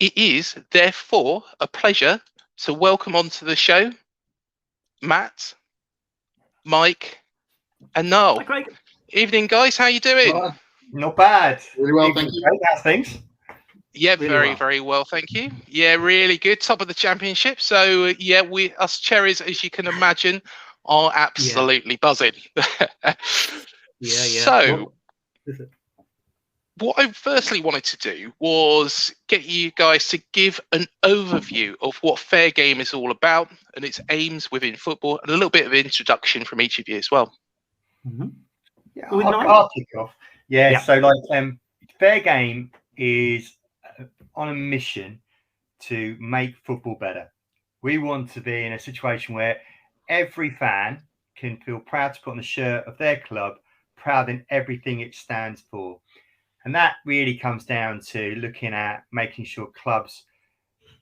It is therefore a pleasure to welcome onto the show Matt, Mike, and Noel. Hi, Craig. Evening, guys. How you doing? Well, not bad. Really well, thank you. How's things? Yeah, Really very well, thank you. Yeah, really good. Top of the championship. So yeah, us cherries, as you can imagine, are absolutely buzzing. So, what I firstly wanted to do was get you guys to give an overview of what fair game is all about and its aims within football, and a little bit of introduction from each of you as well. Yeah, I'll kick off. Yeah, so like fair game is on a mission to make football better. We want to be in a situation where every fan can feel proud to put on the shirt of their club, proud in everything it stands for. And that really comes down to looking at making sure clubs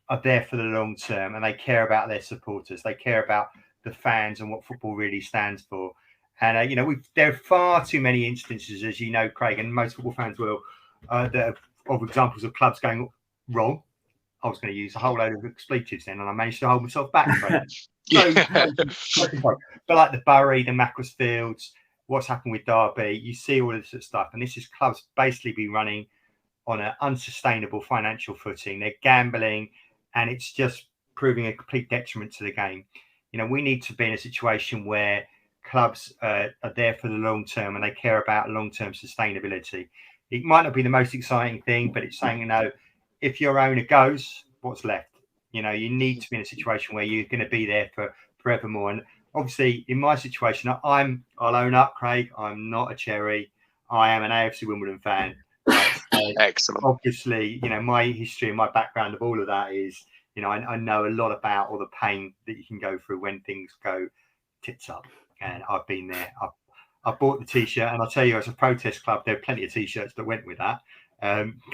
are there for the long term and they care about their supporters. They care about the fans and what football really stands for. And, you know, there are far too many instances, as you know, Craig, and most football fans will, that of examples of clubs going wrong. I was going to use a whole load of expletives then, and I managed to hold myself back. But like the Bury, the Macclesfields, what's happened with Derby, you see all of this sort of stuff. And this is clubs basically be running on an unsustainable financial footing. They're gambling, and it's just proving a complete detriment to the game. You know, we need to be in a situation where clubs are there for the long term and they care about long-term sustainability. It might not be the most exciting thing, but it's saying, you know, if your owner goes, what's left? You know, you need to be in a situation where you're going to be there for forevermore. And obviously, in my situation, I'll own up, Craig. I'm not a cherry. I am an AFC Wimbledon fan. Excellent. Obviously, you know, my history and my background of all of that is, you know, I know a lot about all the pain that you can go through when things go tits up. And I've been there. I bought the T-shirt, and I'll tell you, as a protest club, there are plenty of T-shirts that went with that.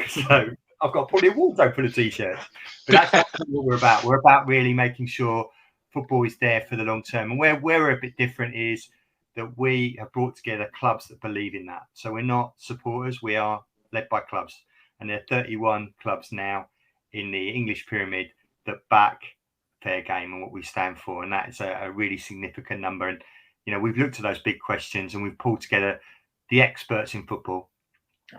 So I've got probably a wardrobe full of T-shirts. But that's what we're about. We're about really making sure football is there for the long term. And where we're a bit different is that we have brought together clubs that believe in that. So we're not supporters. We are led by clubs. And there are 31 clubs now in the English pyramid that back fair game and what we stand for. And that is a really significant number. And you know, we've looked at those big questions and we've pulled together the experts in football.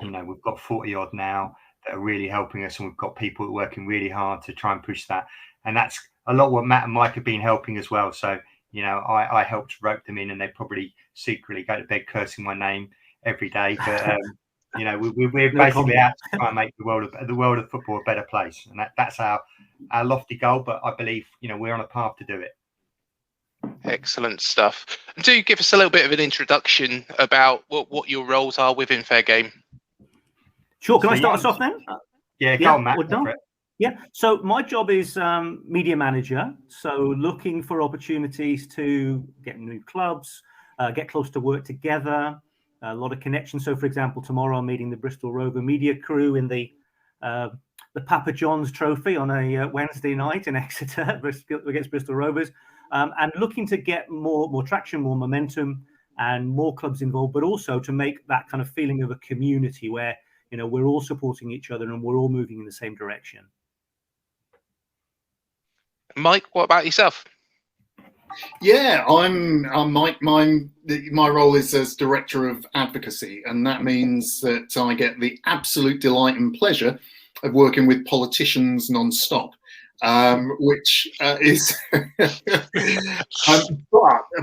You know, we've got 40 odd now that are really helping us, and we've got people working really hard to try and push that. And that's a lot what Matt and Mike have been helping as well. So, you know, I helped rope them in, and they probably secretly go to bed cursing my name every day. But, you know, we're basically out to try and make the world of football a better place. And that's our lofty goal. But I believe, you know, we're on a path to do it. Excellent stuff. Do give us a little bit of an introduction about what your roles are within fair game. Sure. Can I start us off then? Yeah, go on, Matt. Yeah. So my job is media manager. So looking for opportunities to get new clubs, get close to work together, a lot of connections. So, for example, tomorrow I'm meeting the Bristol Rover media crew in the Papa John's Trophy on a Wednesday night in Exeter against Bristol Rovers. And looking to get more traction, more momentum, and more clubs involved, but also to make that kind of feeling of a community where, you know, we're all supporting each other and we're all moving in the same direction. Mike, what about yourself? Yeah, I'm Mike. My role is as director of advocacy, and that means that I get the absolute delight and pleasure of working with politicians non-stop. Which is, but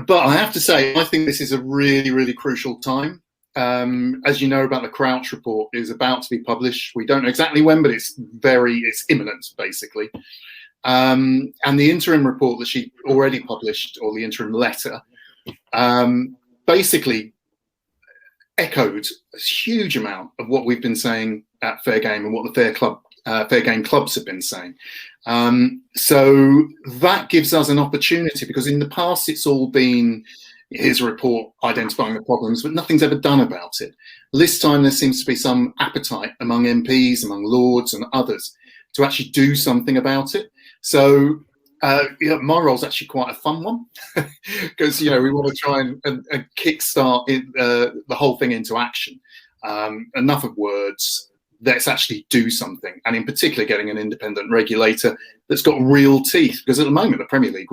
I have to say, I think this is a really, really crucial time. As you know about the Crouch report is about to be published. We don't know exactly when, but it's imminent, basically. And the interim report that she already published, or the interim letter, basically echoed a huge amount of what we've been saying at Fair Game and what the Fair Game clubs have been saying. So that gives us an opportunity, because in the past it's all been, here's a report identifying the problems, but nothing's ever done about it. This time there seems to be some appetite among MPs, among Lords and others to actually do something about it. So my role is actually quite a fun one, because we want to try and kickstart the whole thing into action. Enough of words. let's actually do something. And in particular, getting an independent regulator that's got real teeth, because at the moment the Premier League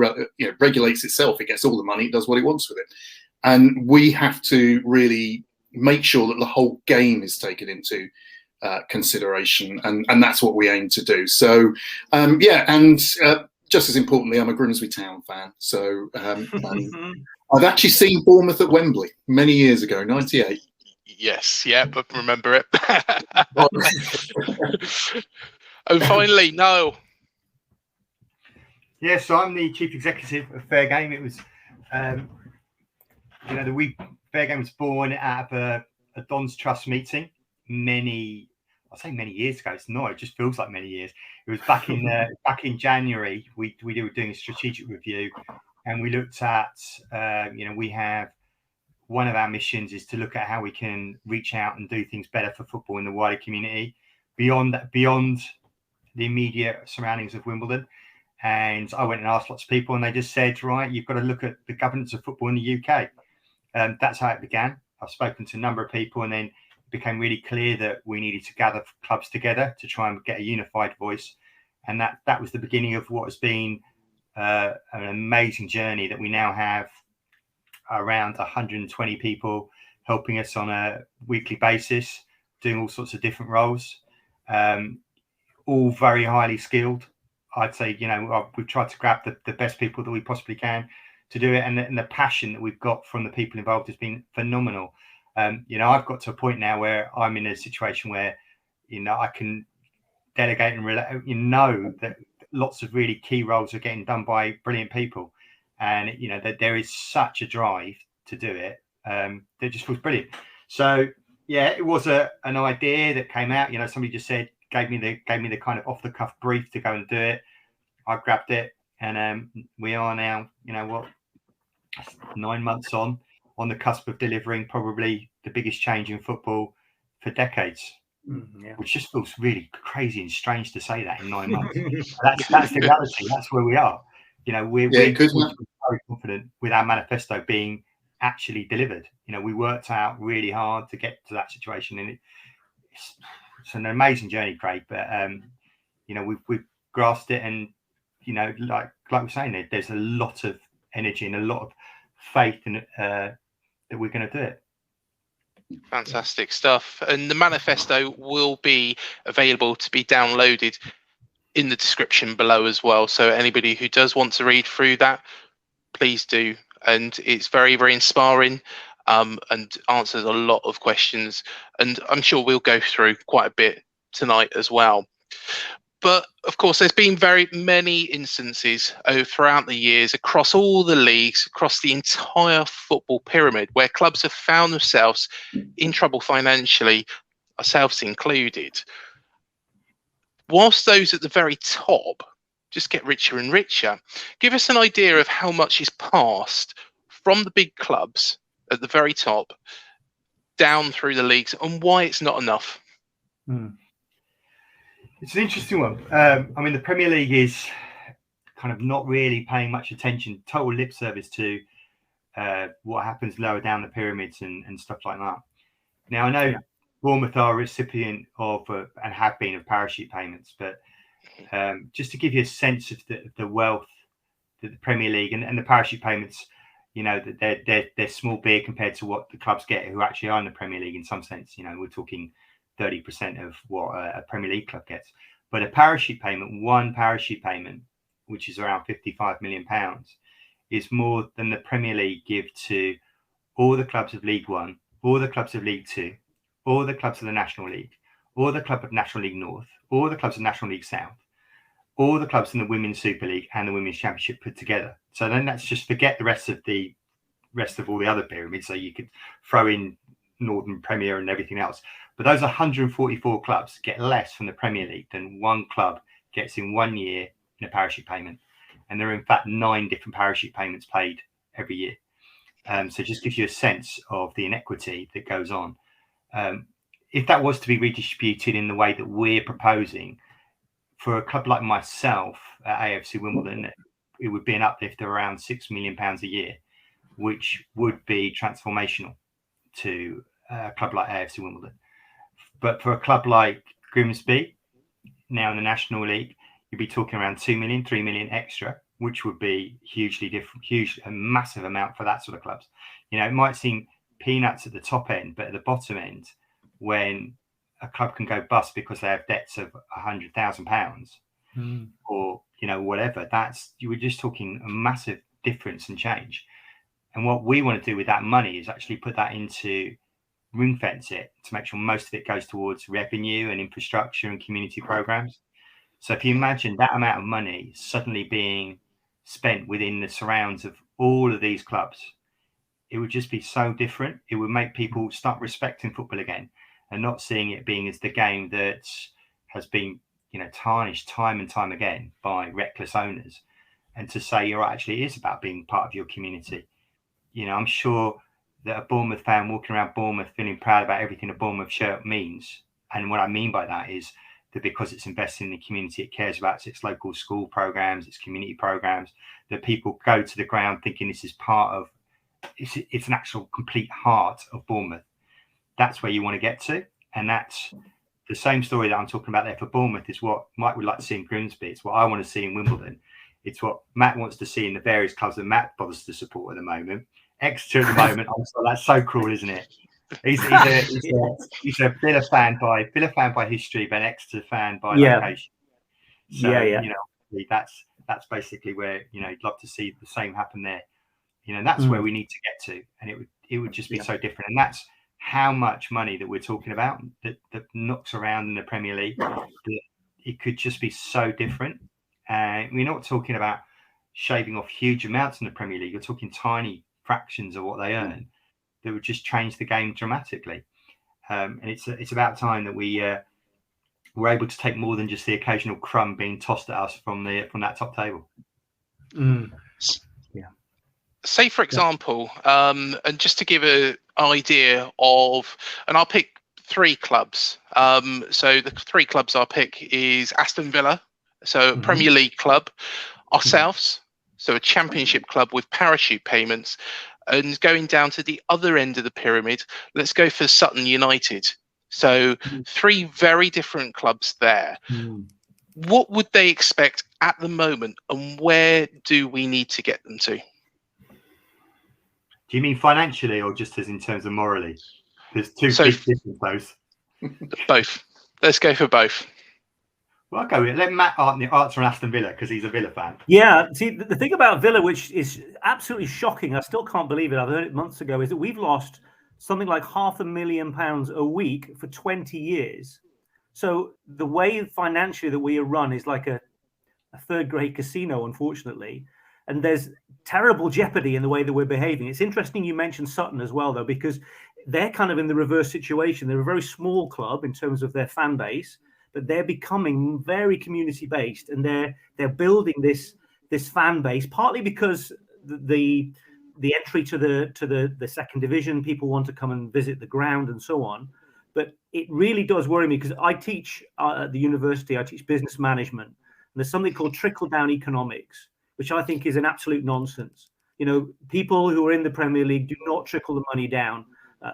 regulates itself. It gets all the money, it does what it wants with it. And we have to really make sure that the whole game is taken into consideration, and that's what we aim to do. So just as importantly, I'm a Grimsby Town fan. So I've actually seen Bournemouth at Wembley many years ago, 98. Yes, yeah, but remember it. And finally, Noel. Yeah, so I'm the chief executive of Fair Game. It was, the Fair Game was born out of a Don's Trust meeting I'll say many years ago. It's not. It just feels like many years. It was back in January. We were doing a strategic review, and we looked at we have one of our missions is to look at how we can reach out and do things better for football in the wider community beyond the immediate surroundings of Wimbledon. And I went and asked lots of people, and they just said, right, you've got to look at the governance of football in the UK. That's how it began. I've spoken to a number of people, and then it became really clear that we needed to gather clubs together to try and get a unified voice. And that was the beginning of what has been an amazing journey that we now have around 120 people helping us on a weekly basis, doing all sorts of different roles, all very highly skilled. I'd say, we've tried to grab the best people that we possibly can to do it. And the passion that we've got from the people involved has been phenomenal. I've got to a point now where I'm in a situation where, I can delegate and know that lots of really key roles are getting done by brilliant people. And, that there is such a drive to do it. That just feels brilliant. So, yeah, it was an idea that came out. Somebody just gave me the kind of off the cuff brief to go and do it. I grabbed it, and we are now, 9 months on the cusp of delivering probably the biggest change in football for decades. Which just feels really crazy and strange to say that in 9 months. That's the reality. That's where we are. We're very confident with our manifesto being actually delivered. We worked out really hard to get to that situation, and it's an amazing journey, Craig. But we've grasped it, and like we're saying, there's a lot of energy and a lot of faith in that we're going to do it. Fantastic stuff. And the manifesto will be available to be downloaded in the description below as well. So anybody who does want to read through that, please do. And it's very, very inspiring, and answers a lot of questions. And I'm sure we'll go through quite a bit tonight as well. But of course, there's been very many instances throughout the years across all the leagues, across the entire football pyramid, where clubs have found themselves in trouble financially, ourselves included. Whilst those at the very top just get richer and richer, give us an idea of how much is passed from the big clubs at the very top down through the leagues, and why it's not enough. It's an interesting one. The Premier League is kind of not really paying much attention, total lip service to what happens lower down the pyramids and stuff like that. Now, I know Bournemouth are a recipient of and have been of parachute payments, but just to give you a sense of the wealth that the Premier League and the parachute payments, that they're small beer compared to what the clubs get who actually are in the Premier League in some sense. We're talking 30% of what a Premier League club gets. But one parachute payment, which is around £55 million, is more than the Premier League give to all the clubs of League One, all the clubs of League Two, all the clubs of the National League, all the clubs of National League North, all the clubs of National League South, all the clubs in the Women's Super League and the Women's Championship put together. So then let's just forget the rest of all the other pyramids. So you could throw in Northern Premier and everything else. But those 144 clubs get less from the Premier League than one club gets in 1 year in a parachute payment. And there are in fact 9 different parachute payments paid every year. So it just gives you a sense of the inequity that goes on. If that was to be redistributed in the way that we're proposing, for a club like myself at AFC Wimbledon, it would be an uplift of around £6 million a year, which would be transformational to a club like AFC Wimbledon. But for a club like Grimsby, now in the National League, you'd be talking around 2 million, 3 million extra, which would be hugely different, a massive amount for that sort of clubs. It might seem peanuts at the top end, but at the bottom end, when a club can go bust because they have debts of £100,000 or whatever, you were just talking a massive difference and change. And what we want to do with that money is actually put that into ring fence it to make sure most of it goes towards revenue and infrastructure and community programs. So if you imagine that amount of money suddenly being spent within the surrounds of all of these clubs, it would just be so different. It would make people start respecting football again and not seeing it being as the game that has been, tarnished time and time again by reckless owners. And to say, actually, it is about being part of your community. I'm sure that a Bournemouth fan walking around Bournemouth feeling proud about everything a Bournemouth shirt means. And what I mean by that is that because it's investing in the community, it cares about its local school programs, its community programs, that people go to the ground thinking this is part of, it's an actual complete heart of Bournemouth. That's where you want to get to. And that's the same story that I'm talking about there for Bournemouth is what Mike would like to see in Grimsby. It's what I want to see in Wimbledon. It's what Matt wants to see in the various clubs that Matt bothers to support at the moment. Exeter at the moment, that's so cruel, isn't it? He's a Villa fan by history, but an Exeter fan by location. So that's basically where you'd love to see the same happen there. That's where we need to get to, and it would just be so different. And that's how much money that we're talking about that knocks around in the Premier League. It could just be so different. And we're not talking about shaving off huge amounts in the Premier League. You're talking tiny fractions of what they earn that would just change the game dramatically. And it's about time that we're able to take more than just the occasional crumb being tossed at us from that top table. Say, for example, and just to give an idea of, and I'll pick 3 clubs. So the 3 clubs I'll pick is Aston Villa, so a Premier League club, ourselves, so a Championship club with parachute payments, and going down to the other end of the pyramid, let's go for Sutton United. So 3 very different clubs there. What would they expect at the moment, and where do we need to get them to? Do you mean financially or just as in terms of morally? There's 2 big different those. Both. Let's go for both. Well, I'll go with it. Let Matt answer on Aston Villa because he's a Villa fan. Yeah, see, the thing about Villa, which is absolutely shocking, I still can't believe it, I've heard it months ago, is that we've lost something like £500,000 a week for 20 years. So the way financially that we are run is like a third-grade casino, unfortunately. And there's terrible jeopardy in the way that we're behaving. It's interesting you mentioned Sutton as well, though, because they're kind of in the reverse situation. They're a very small club in terms of their fan base, but they're becoming very community-based, and they're building this fan base, partly because the entry to the second division, people want to come and visit the ground and so on. But it really does worry me because I teach at the university, I teach business management, and there's something called trickle-down economics, which I think is an absolute nonsense. People who are in the Premier League do not trickle the money down.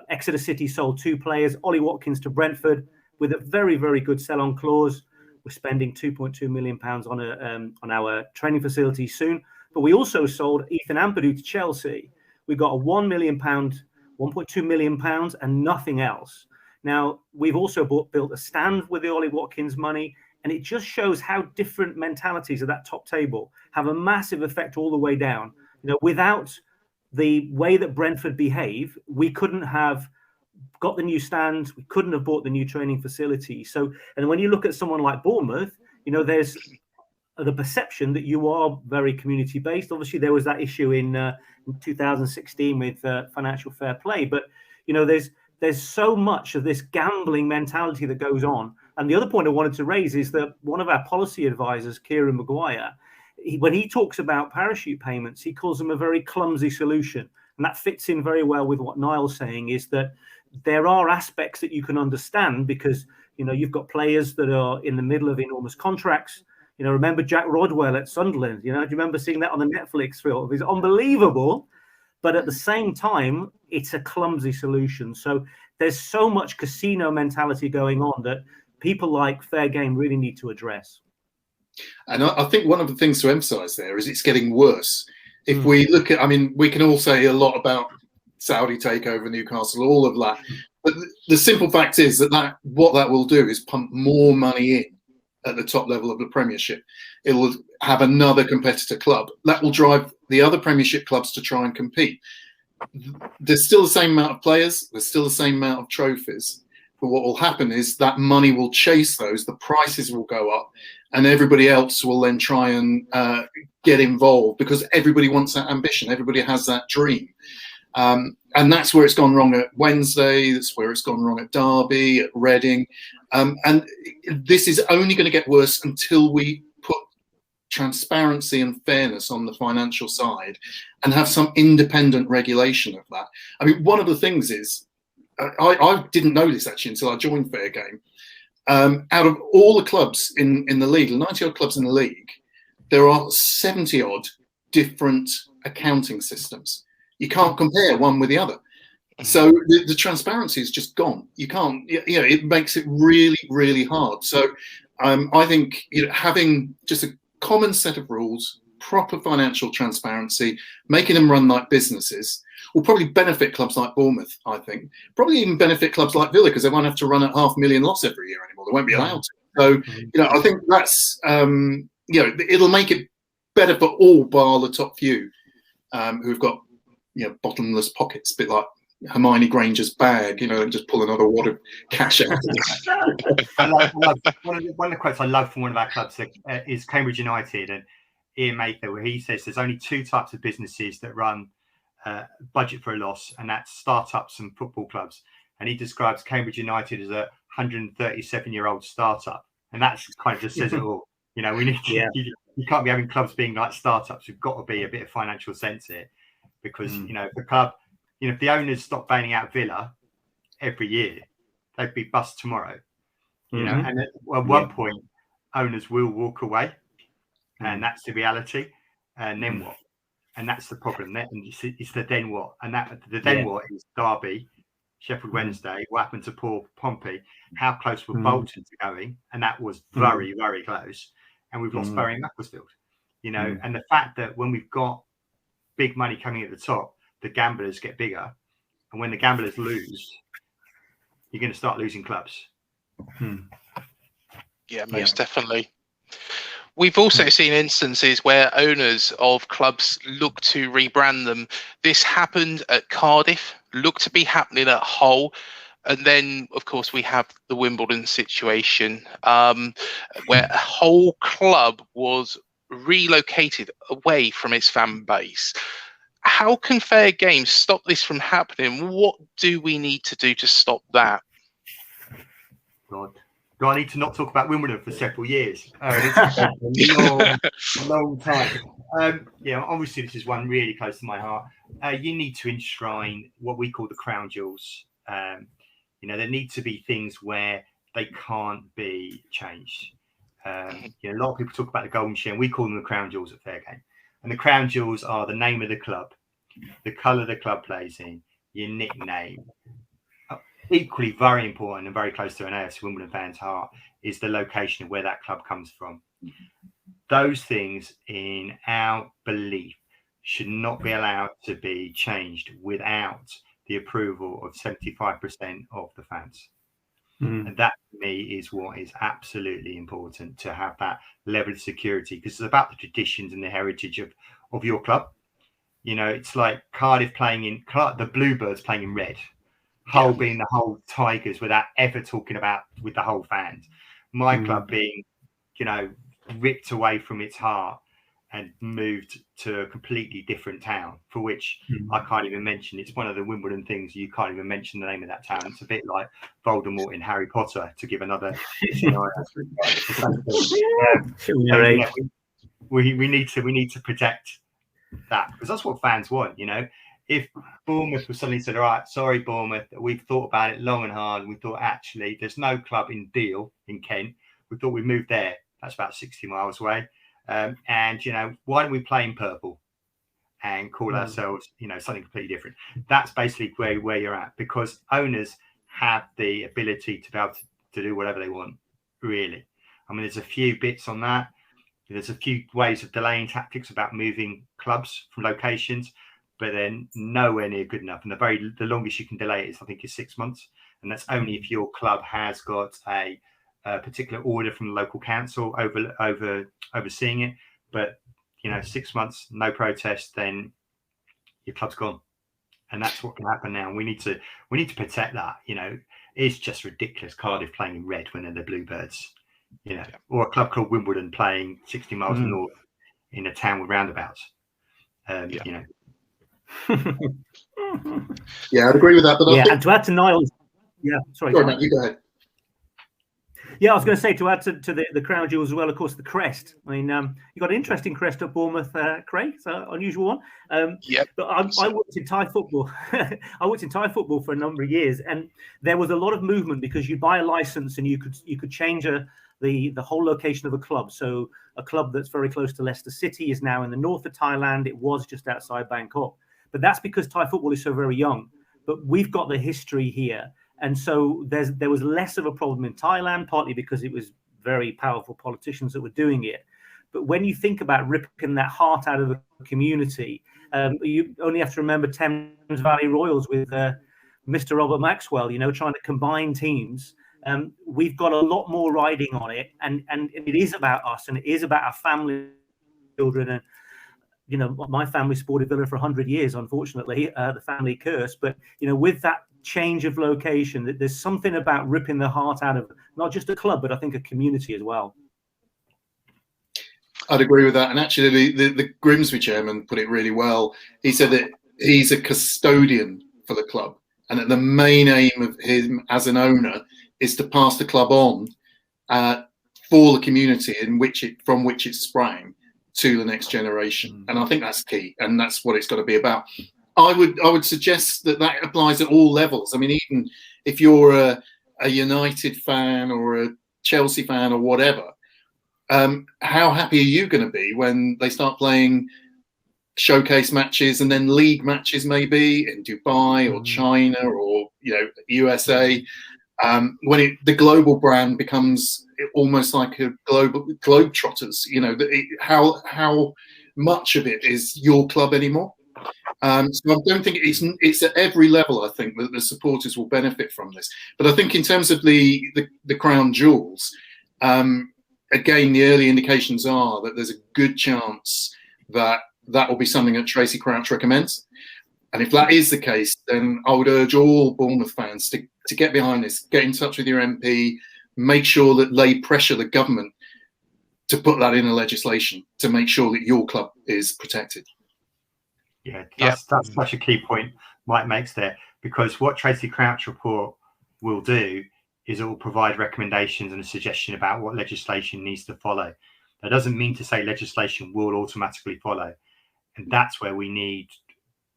Exeter City sold 2 players, Ollie Watkins to Brentford, with a very, very good sell-on clause. We're spending £2.2 million on our training facility soon. But we also sold Ethan Ampadu to Chelsea. We got a £1 million, £1.2 million, and nothing else. Now, we've also built a stand with the Ollie Watkins money, and it just shows how different mentalities at that top table have a massive effect all the way down. Without the way that Brentford behave, we couldn't have got the new stand, we couldn't have bought the new training facility. So, and when you look at someone like Bournemouth, there's the perception that you are very community based. Obviously, there was that issue in 2016 with financial fair play, but there's so much of this gambling mentality that goes on. And the other point I wanted to raise is that one of our policy advisors, Kieran Maguire, when he talks about parachute payments, he calls them a very clumsy solution. And that fits in very well with what Niall's saying, is that there are aspects that you can understand because, you've got players that are in the middle of enormous contracts. Remember Jack Rodwell at Sunderland? Do you remember seeing that on the Netflix film? It's unbelievable. But at the same time, it's a clumsy solution. So there's so much casino mentality going on that people like fair game really need to address. And I think one of the things to emphasize there is it's getting worse. If we look at, I mean, we can all say a lot about Saudi takeover, Newcastle, all of that. But the simple fact is that what that will do is pump more money in at the top level of the Premiership. It will have another competitor club. That will drive the other Premiership clubs to try and compete. There's still the same amount of players. There's still the same amount of trophies. But what will happen is that money will chase those. The prices will go up. And everybody else will then try and get involved because everybody wants that ambition. Everybody has that dream. And that's where it's gone wrong at Wednesday. That's where it's gone wrong at Derby, at Reading. And this is only going to get worse until we put transparency and fairness on the financial side and have some independent regulation of that. I mean, one of the things is, I didn't know this actually until I joined Fair Game. Out of all the clubs in the league, 90-odd clubs in the league, there are 70-odd different accounting systems. You can't compare one with the other. So the transparency is just gone. You can't, it makes it really, really hard. So I think having just a common set of rules, proper financial transparency, making them run like businesses will probably benefit clubs like Bournemouth, I think. Probably even benefit clubs like Villa because they won't have to run at $500,000 loss every year anymore. They won't be allowed to. So, I think that's, it'll make it better for all bar the top few who've got, bottomless pockets, a bit like Hermione Granger's bag, and just pull another wad of cash out. One of the quotes I love from one of our clubs is Cambridge United and Ian Maker, where he says there's only two types of businesses that run budget for a loss, and that's startups and football clubs. And he describes Cambridge United as a 137-year-old startup, and that's kind of just says it all. We need to, you can't be having clubs being like startups. You've got to be a bit of financial sense here, because the club, if the owners stop bailing out Villa every year, they'd be bust tomorrow. And at one point, owners will walk away, and that's the reality. And then what? And that's the problem. It's the then what, and what is Derby, Sheffield Wednesday. What happened to poor Pompey? How close were Bolton to going? And that was very, very close. And we've lost Bury and Macclesfield. And the fact that when we've got big money coming at the top, the gamblers get bigger, and when the gamblers lose, you're going to start losing clubs. Yeah, most definitely. We've also seen instances where owners of clubs look to rebrand them. This happened at Cardiff, looked to be happening at Hull. And then, of course, we have the Wimbledon situation where a whole club was relocated away from its fan base. How can fair game stop this from happening? What do we need to do to stop that? God. Do I need to not talk about Wimbledon for several years? It's a long time. Obviously this is one really close to my heart. You need to enshrine what we call the crown jewels. There need to be things where they can't be changed. A lot of people talk about the golden share, and we call them the crown jewels at Fair Game. And the crown jewels are the name of the club, the colour the club plays in, your nickname. Equally very important and very close to an AFC Wimbledon fan's heart is the location of where that club comes from. Those things, in our belief, should not be allowed to be changed without the approval of 75% of the fans. And that, to me, is what is absolutely important, to have that level of security, because it's about the traditions and the heritage of your club. It's like Cardiff playing in the Bluebirds playing in red. Hull being the whole Tigers without ever talking about with the whole fans. My club being, ripped away from its heart and moved to a completely different town, for which I can't even mention. It's one of the Wimbledon things you can't even mention the name of that town. It's a bit like Voldemort in Harry Potter, to give another scenario. We need to protect that, because that's what fans want. If Bournemouth was suddenly said, all right, sorry, Bournemouth, we've thought about it long and hard, and we thought, actually, there's no club in Deal in Kent. We thought we'd move there. That's about 60 miles away. And, why don't we play in purple and call ourselves, something completely different? That's basically where you're at, because owners have the ability to be able to do whatever they want. really. I mean, there's a few bits on that. There's a few ways of delaying tactics about moving clubs from locations, but they're nowhere near good enough. And the longest you can delay it is, I think, is 6 months, and that's only if your club has got a particular order from the local council overseeing it. But 6 months, no protest, then your club's gone, and that's what can happen now. We need to protect that. It's just ridiculous. Cardiff playing in red when they're the Bluebirds. Or a club called Wimbledon playing 60 miles north in a town with roundabouts. Yeah, I'd agree with that. But and to add to Niall's, sorry, Matt, you go ahead. Yeah, I was going to say, to add to the crown jewels as well, of course, the crest. I mean, you got an interesting crest at Bournemouth, Craig. It's an unusual one. But I worked in Thai football. I worked in Thai football for a number of years, and there was a lot of movement because you buy a license and you could change the whole location of a club. So a club that's very close to Leicester City is now in the north of Thailand. It was just outside Bangkok. But that's because Thai football is so very young. But we've got the history here. And so there was less of a problem in Thailand, partly because it was very powerful politicians that were doing it. But when you think about ripping that heart out of the community, you only have to remember Thames Valley Royals with Mr. Robert Maxwell, trying to combine teams. We've got a lot more riding on it, and it is about us, and it is about our family, children, and my family supported Villa for 100 years, unfortunately, the family curse. But with that change of location, that there's something about ripping the heart out of not just a club, but I think a community as well. I'd agree with that. And actually, the Grimsby chairman put it really well. He said that he's a custodian for the club, and that the main aim of him as an owner is to pass the club on for the community from which it sprang to the next generation. And I think that's key, and that's what it's got to be about. I would suggest that applies at all levels. I mean, even if you're a United fan or a Chelsea fan or whatever, how happy are you going to be when they start playing showcase matches and then league matches, maybe in Dubai or China or USA, when the global brand becomes almost like a global globetrotters? How much of it is your club anymore? So I don't think it's at every level. I think that the supporters will benefit from this. But I think in terms of the crown jewels, again, the early indications are that there's a good chance that will be something that Tracy Crouch recommends. And if that is the case, then I would urge all Bournemouth fans to get behind this, get in touch with your MP, make sure that they pressure the government to put that in a legislation to make sure that your club is protected. Yeah, that's such a key point Mike makes there, because what Tracy Crouch report will do is it will provide recommendations and a suggestion about what legislation needs to follow. That doesn't mean to say legislation will automatically follow. And that's where we need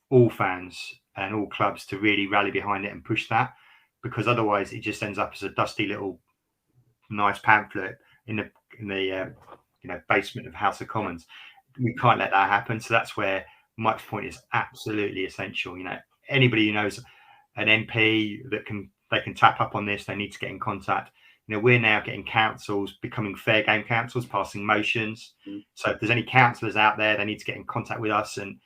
all fans and all clubs to really rally behind it and push that, because otherwise it just ends up as a dusty little nice pamphlet in the basement of House of Commons. We can't let that happen. So that's where Mike's point is absolutely essential. Anybody who knows an MP that they can tap up on this, they need to get in contact. We're now getting councils becoming fair game councils, passing motions. So if there's any councillors out there, they need to get in contact with us and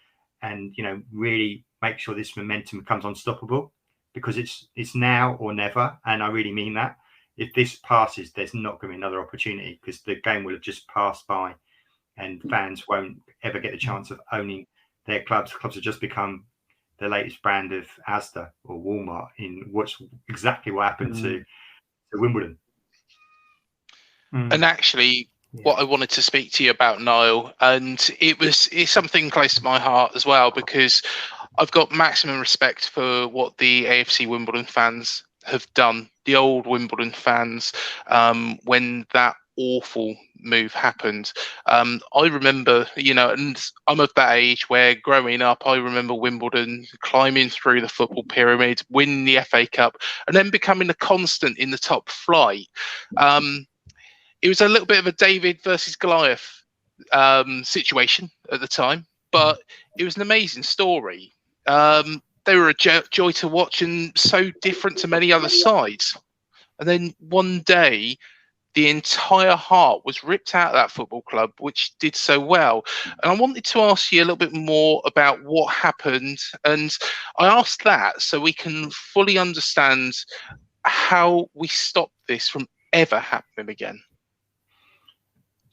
really make sure this momentum becomes unstoppable, because it's now or never. And I really mean that. If this passes, there's not going to be another opportunity, because the game will have just passed by and fans won't ever get the chance of owning their clubs. Clubs have just become the latest brand of Asda or Walmart, in what's exactly what happened to Wimbledon. And actually, what I wanted to speak to you about, Niall, and it's something close to my heart as well, because I've got maximum respect for what the AFC Wimbledon fans have done, the old Wimbledon fans, when that awful move happened. I remember, and I'm of that age where growing up, I remember Wimbledon climbing through the football pyramid, winning the FA Cup, and then becoming a constant in the top flight. It was a little bit of a David versus Goliath situation at the time, but it was an amazing story. They were a joy to watch and so different to many other sides. And then one day, the entire heart was ripped out of that football club, which did so well. And I wanted to ask you a little bit more about what happened. And I asked that so we can fully understand how we stop this from ever happening again.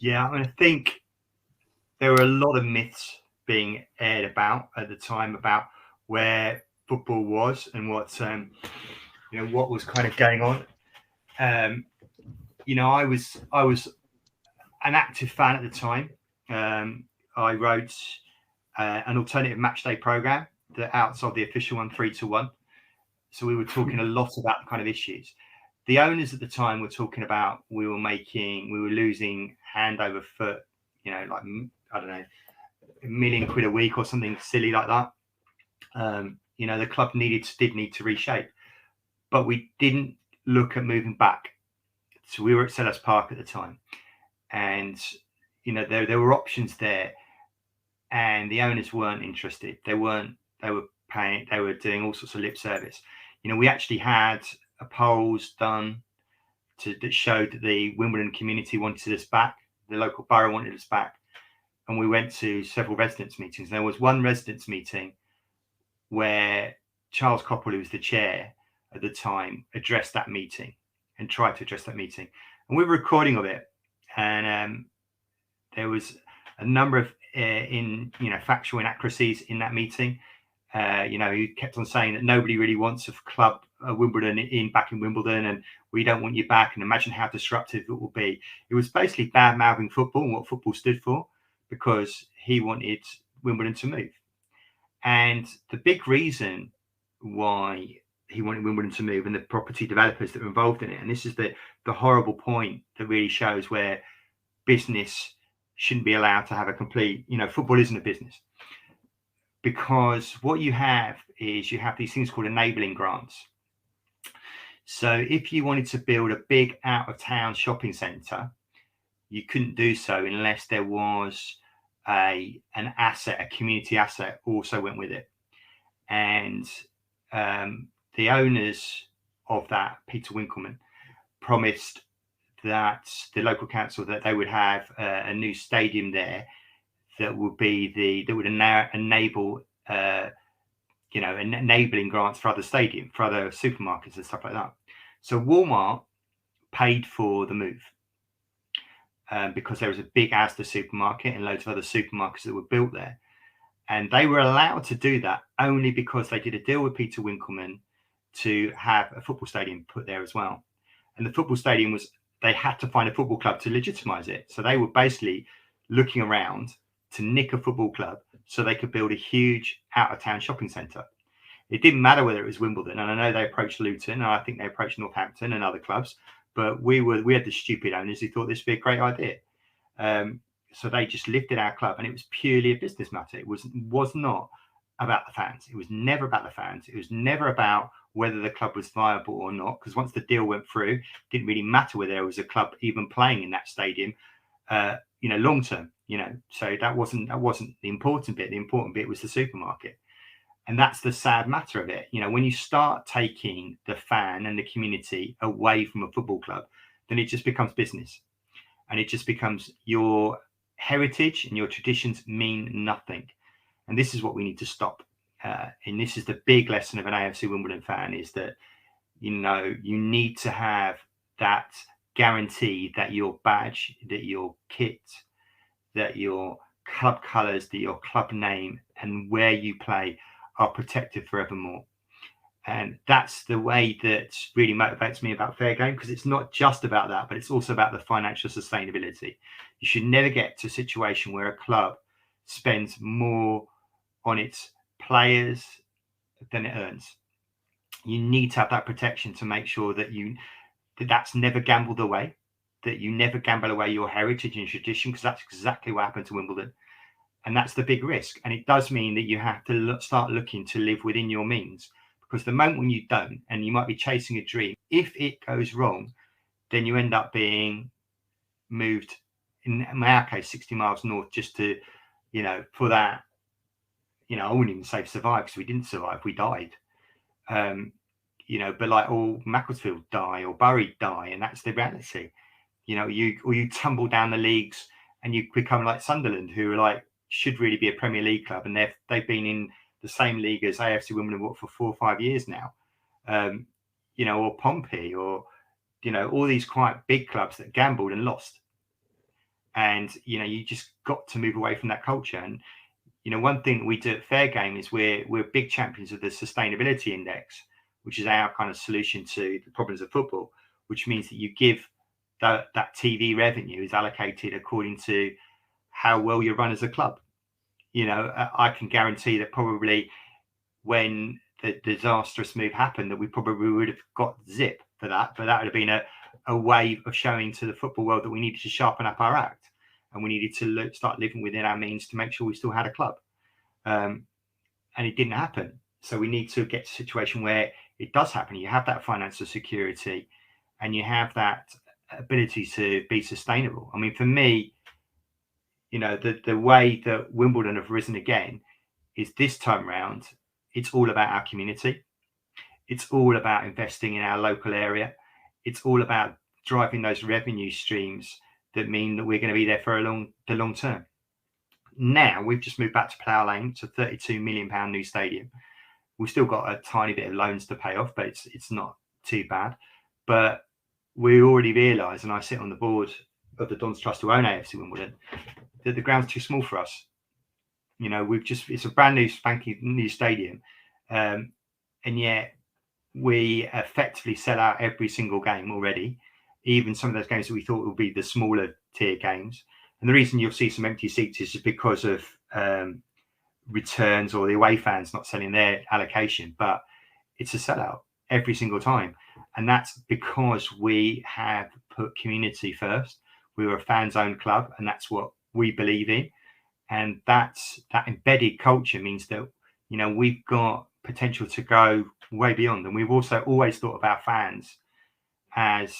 Yeah, I think there were a lot of myths being aired about at the time about where football was and what what was kind of going on. I was an active fan at the time. I wrote an alternative match day program that outside the official one, 3-1. So we were talking a lot about the kind of issues. The owners at the time were talking about we were losing hand over foot, like, I don't know, £1 million a week or something silly like that. The club did need to reshape, but we didn't look at moving back. So we were at Selhurst Park at the time, and there were options there, and the owners weren't interested. They were paying. They were doing all sorts of lip service. We actually had polls done that showed that the Wimbledon community wanted us back. The local borough wanted us back, and we went to several residents' meetings. There was one residents' meeting where Charles Coppell, who was the chair at the time, addressed that meeting and tried to address that meeting. And we were recording of it, and there was a number of factual inaccuracies in that meeting. He kept on saying that nobody really wants a club, Wimbledon, back in Wimbledon, and we don't want you back, and imagine how disruptive it will be. It was basically bad-mouthing football and what football stood for, because he wanted Wimbledon to move. And the big reason why he wanted Wimbledon to move, and the property developers that were involved in it, and this is the horrible point that really shows where business shouldn't be allowed to have a complete, football isn't a business. Because what you have is these things called enabling grants. So if you wanted to build a big out-of-town shopping centre, you couldn't do so unless there was an asset, a community asset also went with it. And the owners of that, Peter Winkleman, promised that the local council that they would have a new stadium there that would enable enabling grants for other stadium, for other supermarkets and stuff like that. So Walmart paid for the move because there was a big Asda supermarket and loads of other supermarkets that were built there, and they were allowed to do that only because they did a deal with Peter Winkleman to have a football stadium put there as well. And the football stadium they had to find a football club to legitimize it. So they were basically looking around to nick a football club so they could build a huge out-of-town shopping centre. It didn't matter whether it was Wimbledon, and I know they approached Luton, and I think they approached Northampton and other clubs, but we had the stupid owners who thought this would be a great idea. So they just lifted our club, and it was purely a business matter. It was not about the fans. It was never about the fans. It was never about whether the club was viable or not, because once the deal went through, it didn't really matter whether there was a club even playing in that stadium, long term. So that wasn't the important bit. The important bit was the supermarket. And that's the sad matter of it. When you start taking the fan and the community away from a football club, then it just becomes business. And it just becomes your heritage and your traditions mean nothing. And this is what we need to stop. And this is the big lesson of an AFC Wimbledon fan, is that, you need to have that guarantee that your badge, that your kit, that your club colours, that your club name and where you play are protected forevermore. And that's the way that really motivates me about fair game, because it's not just about that, but it's also about the financial sustainability. You should never get to a situation where a club spends more on its players than it earns. You need to have that protection to make sure that that's never gambled away, that you never gamble away your heritage and tradition, because that's exactly what happened to Wimbledon. And that's the big risk. And it does mean that you have to start looking to live within your means, because the moment when you don't, and you might be chasing a dream, if it goes wrong, then you end up being moved, in our case, 60 miles north, just to, for that, I wouldn't even say survive, because we didn't survive, we died. But like all Macclesfield die or Bury die, and that's the reality. you know, you tumble down the leagues and you become like Sunderland, who are like should really be a Premier League club, and they've been in the same league as AFC Wimbledon for 4 or 5 years now. You know, or Pompey, or you know, all these quite big clubs that gambled and lost. And you know, you just got to move away from that culture. And you know, one thing we do at Fair Game is we're big champions of the sustainability index, which is our kind of solution to the problems of football, which means that you give that TV revenue is allocated according to how well you run as a club. You know, I can guarantee that probably when the disastrous move happened, that we probably would have got zip for that, but that would have been a way of showing to the football world that we needed to sharpen up our act, and we needed to start living within our means to make sure we still had a club. And it didn't happen. So we need to get to a situation where it does happen. You have that financial security and you have that ability to be sustainable. I mean, for me, you know, the way that Wimbledon have risen again is this time round, it's all about our community. It's all about investing in our local area. It's all about driving those revenue streams that mean that we're going to be there for the long term. Now we've just moved back to Plough Lane. It's a £32 million new stadium. We've still got a tiny bit of loans to pay off, but it's not too bad. But we already realise, and I sit on the board of the Dons Trust who own AFC Wimbledon, that the ground's too small for us. You know, it's a brand new spanking new stadium, and yet we effectively sell out every single game already, even some of those games that we thought would be the smaller tier games. And the reason you'll see some empty seats is just because of returns or the away fans not selling their allocation, but it's a sellout every single time. And that's because we have put community first. We were a fans-owned club, and that's what we believe in. And that embedded culture means that, you know, we've got potential to go way beyond. And we've also always thought of our fans as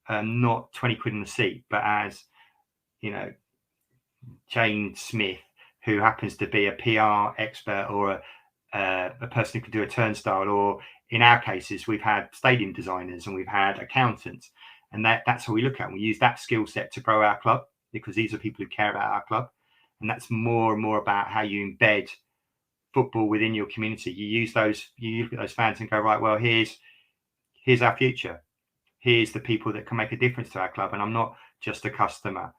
not 20 quid in the seat, but as, you know, Jane Smith, who happens to be a PR expert, or a person who can do a turnstile, or in our cases, we've had stadium designers and we've had accountants. And that's how we look at it. We use that skill set to grow our club, because these are people who care about our club. And that's more and more about how you embed football within your community. You look at those fans and go, right, well, here's our future. Here's the people that can make a difference to our club. And I'm not just a customer.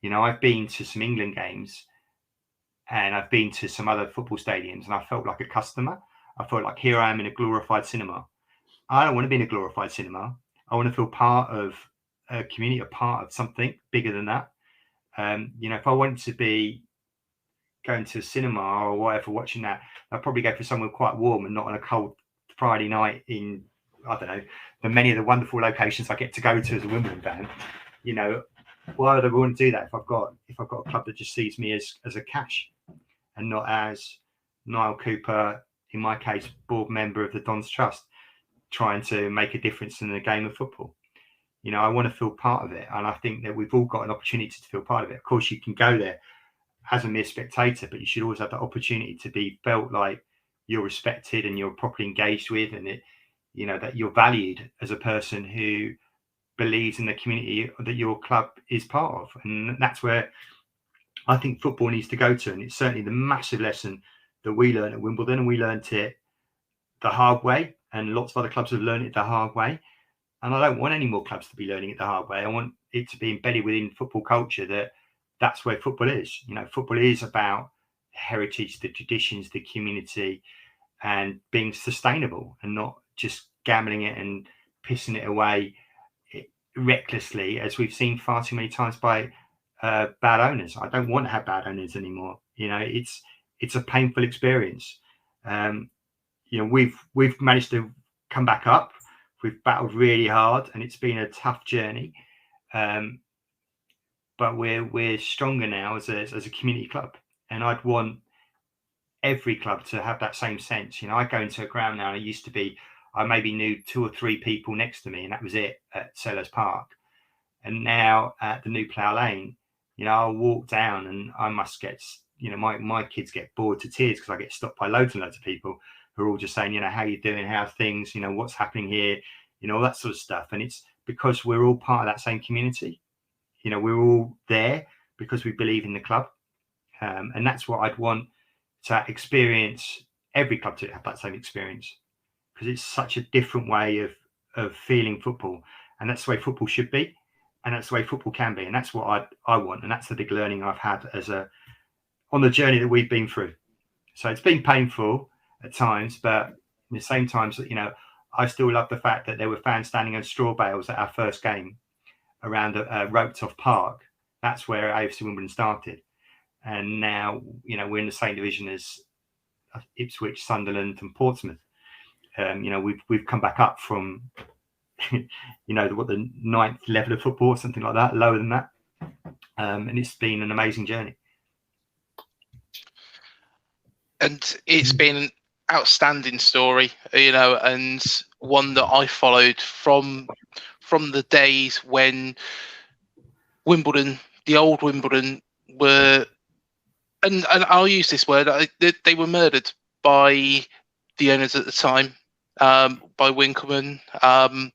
You know, I've been to some England games and I've been to some other football stadiums, and I felt like a customer. I felt like here I am in a glorified cinema. I don't want to be in a glorified cinema. I want to feel part of a community, a part of something bigger than that. You know, if I wanted to be going to a cinema or whatever, watching that, I'd probably go for somewhere quite warm and not on a cold Friday night in, I don't know, the many of the wonderful locations I get to go to as a Wimbledon fan. You know, why would I want to do that if I've got a club that just sees me as a cash and not as Niall Cooper, in my case, board member of the Dons Trust, trying to make a difference in the game of football. You know, I want to feel part of it, and I think that we've all got an opportunity to feel part of it. Of course, you can go there as a mere spectator, but you should always have the opportunity to be felt like you're respected and you're properly engaged with, and you know, that you're valued as a person who believes in the community that your club is part of. And that's where I think football needs to go to. And it's certainly the massive lesson that we learned at Wimbledon, and we learned it the hard way, and lots of other clubs have learned it the hard way. And I don't want any more clubs to be learning it the hard way. I want it to be embedded within football culture that that's where football is. You know, football is about heritage, the traditions, the community, and being sustainable, and not just gambling it and pissing it away recklessly, as we've seen far too many times by bad owners. I don't want to have bad owners anymore. You know, it's a painful experience. You know, we've managed to come back up. We've battled really hard, and it's been a tough journey. But we're stronger now as a community club, and I'd want every club to have that same sense. You know, I go into a ground now, and I maybe knew 2 or 3 people next to me, and that was it at Sellers Park. And now at the new Plough Lane, you know, I'll walk down and I must get, you know, my kids get bored to tears because I get stopped by loads and loads of people who are all just saying, you know, how you doing, how's things, you know, what's happening here, you know, all that sort of stuff. And it's because we're all part of that same community. we're all there because we believe in the club, and that's what I'd want to experience. Every club to have that same experience, because it's such a different way of feeling football, and that's the way football should be, and that's the way football can be, and that's what I want, and that's the big learning I've had on the journey that we've been through. So it's been painful at times, but at the same times, I still love the fact that there were fans standing on straw bales at our first game around a roped off park. That's where AFC Wimbledon started, and now we're in the same division as Ipswich, Sunderland, and Portsmouth. We've come back up from the 9th level of football, something like that, lower than that, and it's been an amazing journey. And it's been an outstanding story, and one that I followed from the days when Wimbledon, the old Wimbledon, were, and I'll use this word, they were murdered by the owners at the time, by Winkleman, and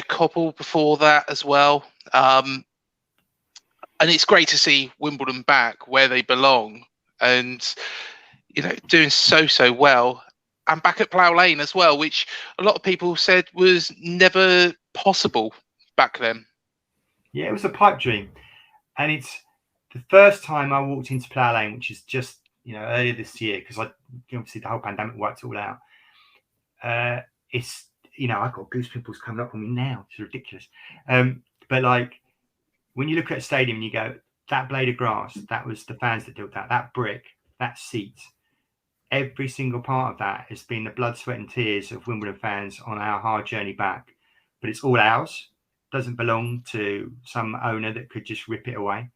Cobble before that as well. And it's great to see Wimbledon back where they belong, and doing so well, and back at Plough Lane as well, which a lot of people said was never possible back then. Yeah, it was a pipe dream, and it's the first time I walked into Plough Lane, which is just earlier this year, because obviously the whole pandemic wiped it all out. It's I've got goosebumps coming up on me now. It's ridiculous. But like when you look at a stadium and you go, that blade of grass, that was the fans that built that. That brick, that seat, every single part of that has been the blood, sweat, and tears of Wimbledon fans on our hard journey back. But it's all ours. Doesn't belong to some owner that could just rip it away.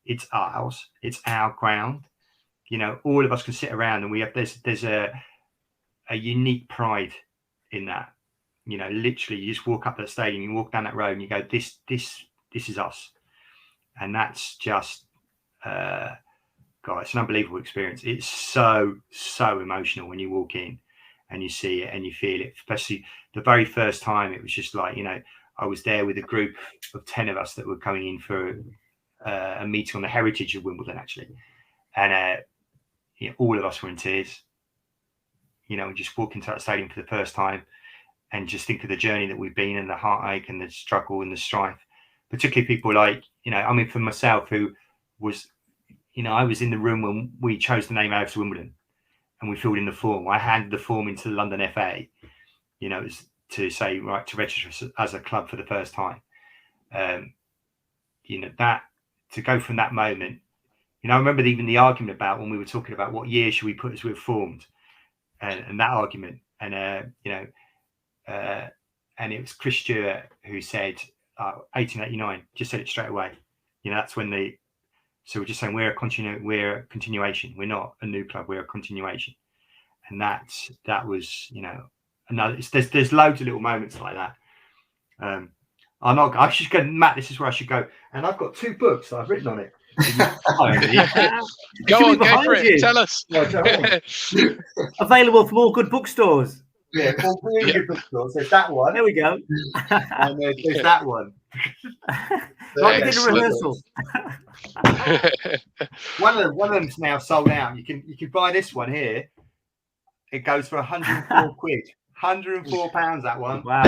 It's ours. It's our ground. All of us can sit around, and we have there's a unique pride in that. Literally, you just walk up that stadium, you walk down that road, and you go, this is us. And that's just, God, it's an unbelievable experience. It's so emotional when you walk in and you see it and you feel it. Especially the very first time, it was just like, I was there with a group of 10 of us that were coming in for a meeting on the heritage of Wimbledon, actually. And all of us were in tears. Just walk into that stadium for the first time and just think of the journey that we've been, and the heartache and the struggle and the strife. Particularly people like, for myself, who was, I was in the room when we chose the name AFC Wimbledon and we filled in the form. I handed the form into the London FA, to say, right, to register as a club for the first time. That, to go from that moment, I remember even the argument about when we were talking about what year should we put as we were formed, and that argument, and it was Chris Stewart who said 1889, just said it straight away. That's when so we're just saying we're a continuation. We're not a new club. We're a continuation, and that was another. There's loads of little moments like that. I should go, Matt. This is where I should go, and I've got 2 books that I've written on it. Go for it. Tell us. Available from all good bookstores. Yeah, all good bookstores. There's that one. There we go. And there's that one. Like we did a rehearsal. One of them's now sold out. You can buy this one here. It goes for 104 quid. £104, that one. Wow.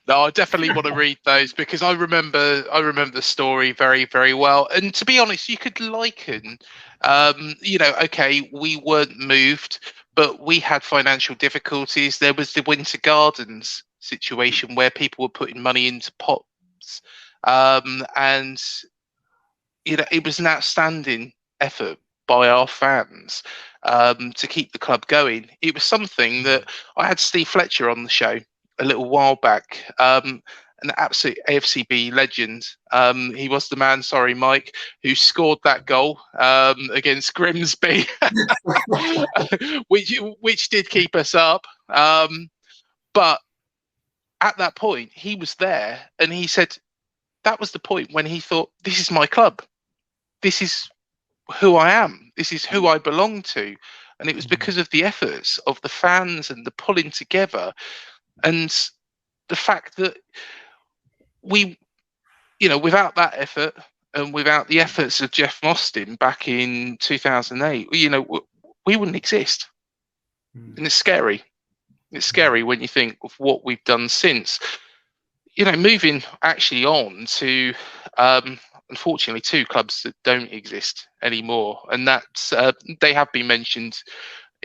No, I definitely want to read those, because I remember the story very, very well. And to be honest, you could liken, okay, we weren't moved, but we had financial difficulties. There was the Winter Gardens situation where people were putting money into pots, and it was an outstanding effort by our fans to keep the club going. It was something that I had Steve Fletcher on the show a little while back, an absolute AFCB legend. He was the man, sorry, Mike, who scored that goal against Grimsby, which did keep us up. But at that point, he was there, and he said that was the point when he thought, this is my club. This is who I am. This is who I belong to. And it was because of the efforts of the fans and the pulling together, and the fact that we, without that effort and without the efforts of Jeff Mostyn back in 2008, we wouldn't exist. And it's scary. It's scary when you think of what we've done since. Moving actually on to, unfortunately, two clubs that don't exist anymore, and that's they have been mentioned,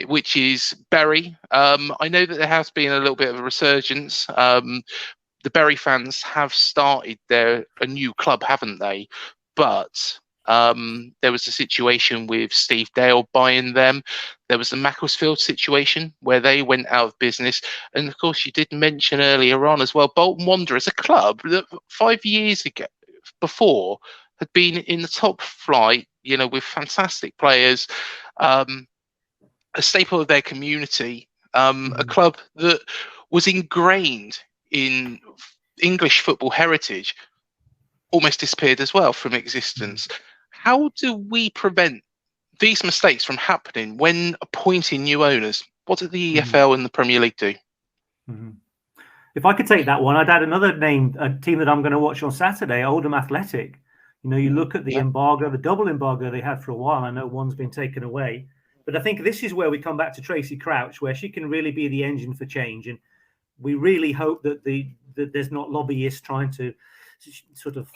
which is Bury. I know that there has been a little bit of a resurgence. The Bury fans have started a new club, haven't they? But there was a situation with Steve Dale buying them. There was the Macclesfield situation where they went out of business. And of course, you did mention earlier on as well, Bolton Wanderers, a club that 5 years ago, before, had been in the top flight, with fantastic players, a staple of their community, a club that was ingrained in English football heritage, almost disappeared as well from existence. How do we prevent these mistakes from happening when appointing new owners? What do the EFL and the Premier League do? If I could take that one, I'd add another name, a team that I'm going to watch on Saturday, Oldham Athletic. You look at the embargo, the double embargo they had for a while. I know one's been taken away. But I think this is where we come back to Tracy Crouch, where she can really be the engine for change. And we really hope that that there's not lobbyists trying to sort of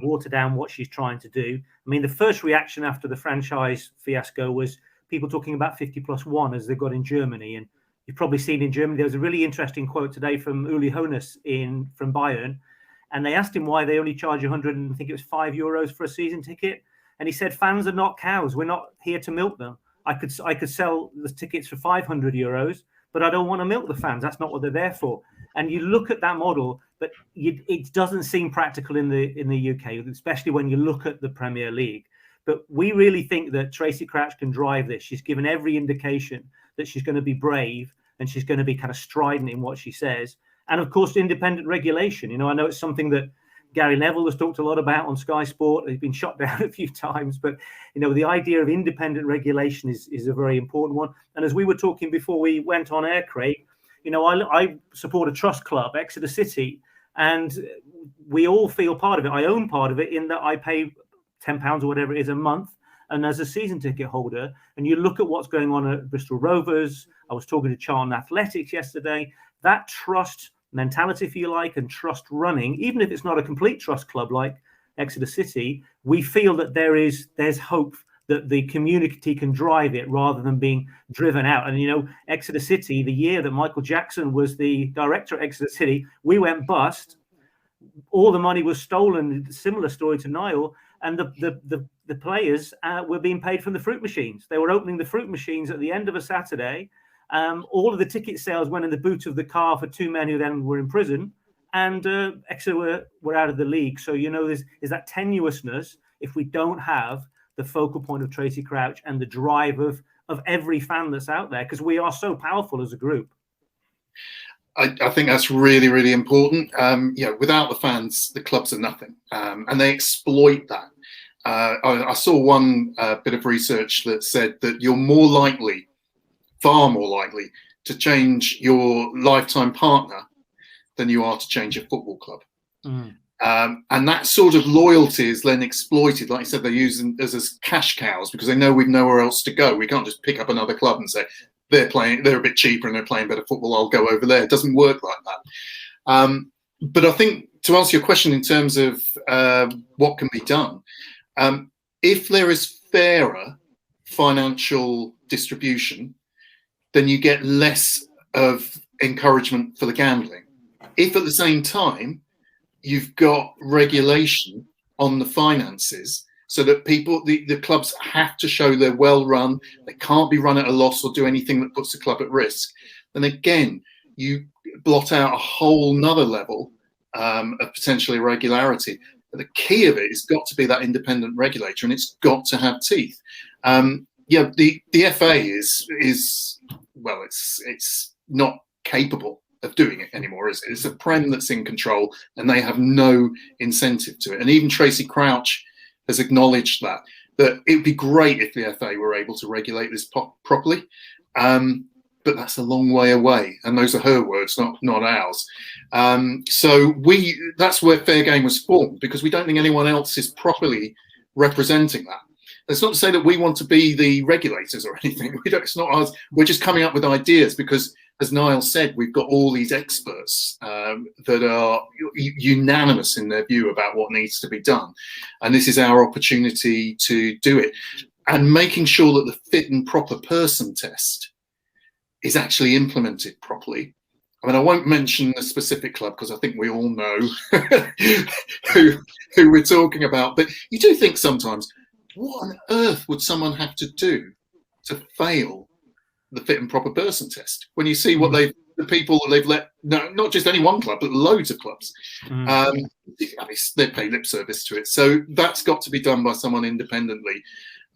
water down what she's trying to do. I mean, the first reaction after the franchise fiasco was people talking about 50+1 as they've got in Germany. And you've probably seen in Germany, there was a really interesting quote today from Uli Hoeneß from Bayern. And they asked him why they only charge 100, and I think it was €5 for a season ticket. And he said, fans are not cows. We're not here to milk them. I could sell the tickets for €500, but I don't want to milk the fans. That's not what they're there for. And you look at that model, but it doesn't seem practical in the UK, especially when you look at the Premier League. But we really think that Tracy Crouch can drive this. She's given every indication that she's going to be brave and she's going to be kind of strident in what she says. And of course, independent regulation. I know it's something that Gary Neville has talked a lot about on Sky Sport. He's been shot down a few times, but the idea of independent regulation is a very important one. And as we were talking before we went on air, Craig, I support a trust club, Exeter City, and we all feel part of it. I own part of it in that I pay £10 or whatever it is a month, and as a season ticket holder. And you look at what's going on at Bristol Rovers. I was talking to Charlton Athletics yesterday. That trust mentality, if you like, and trust running, even if it's not a complete trust club like Exeter City, we feel that there's hope that the community can drive it rather than being driven out. And Exeter City, the year that Michael Jackson was the director at Exeter City, we went bust. All the money was stolen. Similar story to Niall, and the players were being paid from the fruit machines. They were opening the fruit machines at the end of a Saturday. All of the ticket sales went in the boot of the car for two men who then were in prison, and Exeter were out of the league. So there's that tenuousness if we don't have the focal point of Tracy Crouch and the drive of every fan that's out there, because we are so powerful as a group. I think that's really, really important. Without the fans, the clubs are nothing, and they exploit that. I saw one bit of research that said that you're far more likely to change your lifetime partner than you are to change your football club. And that sort of loyalty is then exploited. Like I said, they use them as cash cows because they know we've nowhere else to go. We can't just pick up another club and say, they're a bit cheaper and they're playing better football, I'll go over there. It doesn't work like that. But I think to answer your question in terms of what can be done, if there is fairer financial distribution, then you get less of encouragement for the gambling. If at the same time, you've got regulation on the finances so that the clubs have to show they're well run, they can't be run at a loss or do anything that puts the club at risk, then again, you blot out a whole nother level of potential irregularity. But the key of it has got to be that independent regulator, and it's got to have teeth. The FA is well, it's not capable of doing it anymore, is it? It's a Prem that's in control, and they have no incentive to it. And even Tracy Crouch has acknowledged that it would be great if the FA were able to regulate this properly, but that's a long way away. And those are her words, not ours. So that's where fair game was formed, because we don't think anyone else is properly representing that. That's not to say that we want to be the regulators or anything. It's not us. We're just coming up with ideas because, as Niall said, we've got all these experts that are unanimous in their view about what needs to be done. And this is our opportunity to do it. And making sure that the fit and proper person test is actually implemented properly. I mean, I won't mention a specific club because I think we all know who we're talking about. But you do think sometimes, what on earth would someone have to do to fail the fit and proper person test when you see what the people that they've let, no, not just any one club, but loads of clubs. I mean, they pay lip service to it. So that's got to be done by someone independently.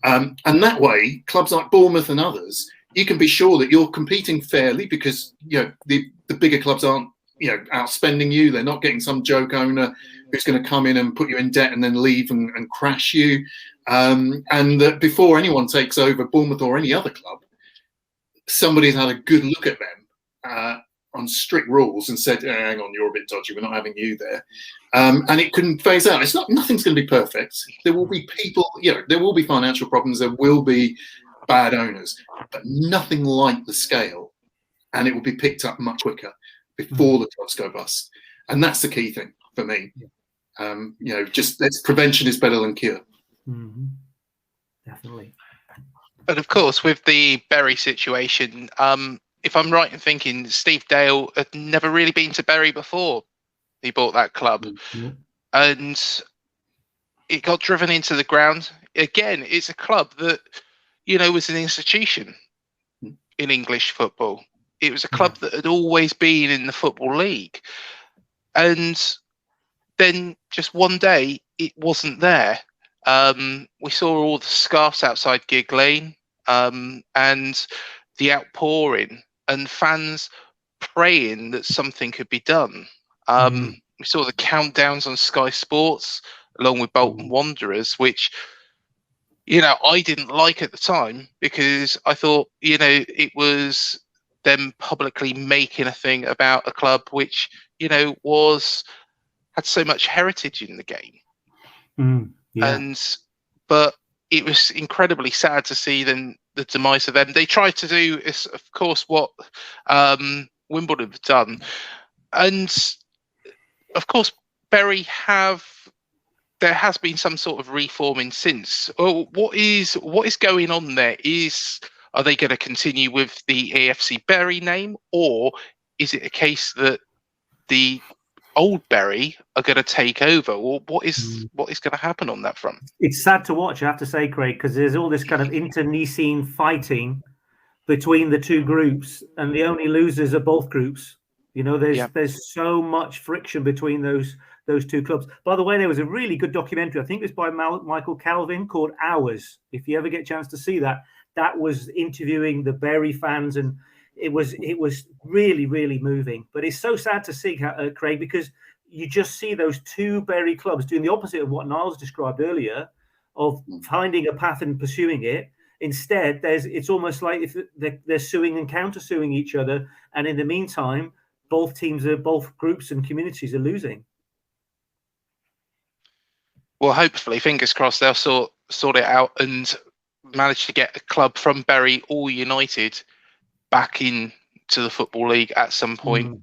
And that way, clubs like Bournemouth and others, you can be sure that you're competing fairly because, you know, the bigger clubs aren't, you know, outspending you. They're not getting some joke owner who's going to come in and put you in debt and then leave and crash you. And that before anyone takes over Bournemouth or any other club, somebody's had a good look at them on strict rules and said, hang on, you're a bit dodgy, we're not having you there. And it couldn't phase out. Nothing's going to be perfect. There will be people, you know, there will be financial problems, there will be bad owners, but nothing like the scale. And it will be picked up much quicker before the clubs go bust. And that's the key thing for me. You know, just prevention is better than cure. Definitely. And of course, with the Bury situation, if I'm right in thinking, Steve Dale had never really been to Bury before he bought that club. And it got driven into the ground. Again, it's a club that, you know, was an institution in English football. It was a club that had always been in the Football League. And then just one day, it wasn't there. We saw all the scarves outside Gig Lane and the outpouring and fans praying that something could be done. We saw the countdowns on Sky Sports along with Bolton Wanderers, which, you know, I didn't like at the time because I thought, you know, it was them publicly making a thing about a club which, you know, had so much heritage in the game. But it was incredibly sad to see the demise of them. They tried to do, of course, what Wimbledon have done. And, of course, Bury there has been some sort of reforming since. What is going on there? Are they going to continue with the AFC Bury name, or is it a case that the old Bury are going to take over, or what is going to happen on that front? It's sad to watch, I have to say, Craig, because there's all this kind of internecine fighting between the two groups, and the only losers are both groups. You know, there's so much friction between those two clubs. By the way, there was a really good documentary, I think it was by Michael Calvin, called Hours. If you ever get a chance to see that, that was interviewing the Bury fans, and it was really, really moving. But it's so sad to see, Craig, because you just see those two Bury clubs doing the opposite of what Niles described earlier, of finding a path and pursuing it. Instead, it's almost like if they're suing and counter-suing each other, and in the meantime, both groups and communities are losing. Well, hopefully, fingers crossed, they'll sort it out and manage to get a club from Bury all united back into the Football League at some point.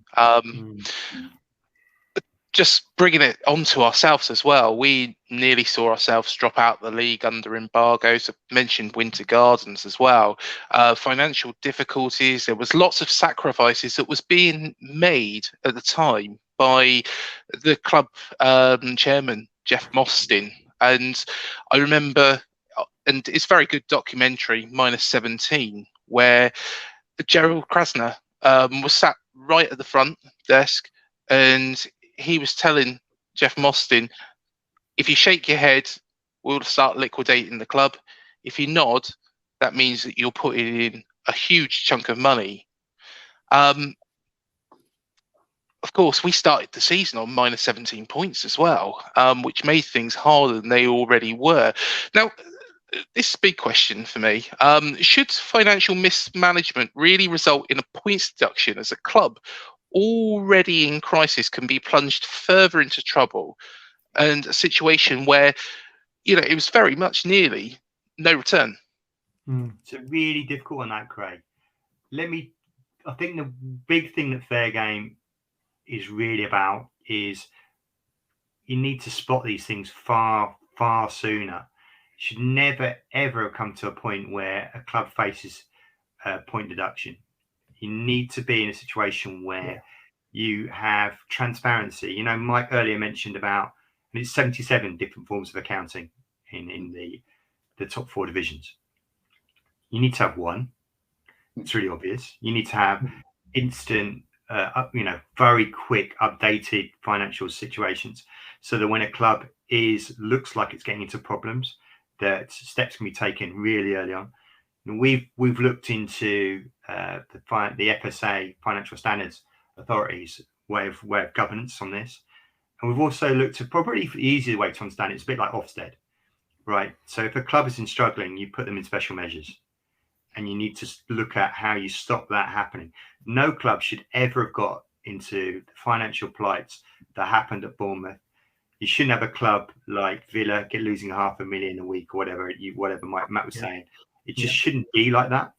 Just bringing it onto ourselves as well, we nearly saw ourselves drop out the league under embargoes. I mentioned Winter Gardens as well. Financial difficulties. There was lots of sacrifices that was being made at the time by the club chairman, Jeff Mostyn. And I remember, and it's a very good documentary, -17, where Gerald Krasner was sat right at the front desk, and he was telling Jeff Mostyn, if you shake your head, we'll start liquidating the club. If you nod, that means that you're putting in a huge chunk of money. Of course, we started the season on -17 points as well, which made things harder than they already were. Now, this is a big question for me. Should financial mismanagement really result in a points deduction as a club, already in crisis can be plunged further into trouble, and a situation where, it was very much nearly no return. It's really difficult on that, Craig. I think the big thing that fair game is really about is you need to spot these things far, far sooner. It should never, ever come to a point where a club faces point deduction. You need to be in a situation where you have transparency. Mike earlier mentioned about, and it's 77 different forms of accounting in the top 4 divisions. You need to have one. It's really obvious. You need to have instant, very quick, updated financial situations, so that when a club looks like it's getting into problems, that steps can be taken really early on. And we've looked into the FSA, Financial Standards Authority's way of governance on this, and we've also looked at probably the easier way to understand it. It's a bit like Ofsted, right? So if a club is struggling, you put them in special measures. And you need to look at how you stop that happening. No club should ever have got into the financial plights that happened at Bournemouth. You shouldn't have a club like Villa losing $500,000 a week or whatever Matt was saying. It just shouldn't be like that.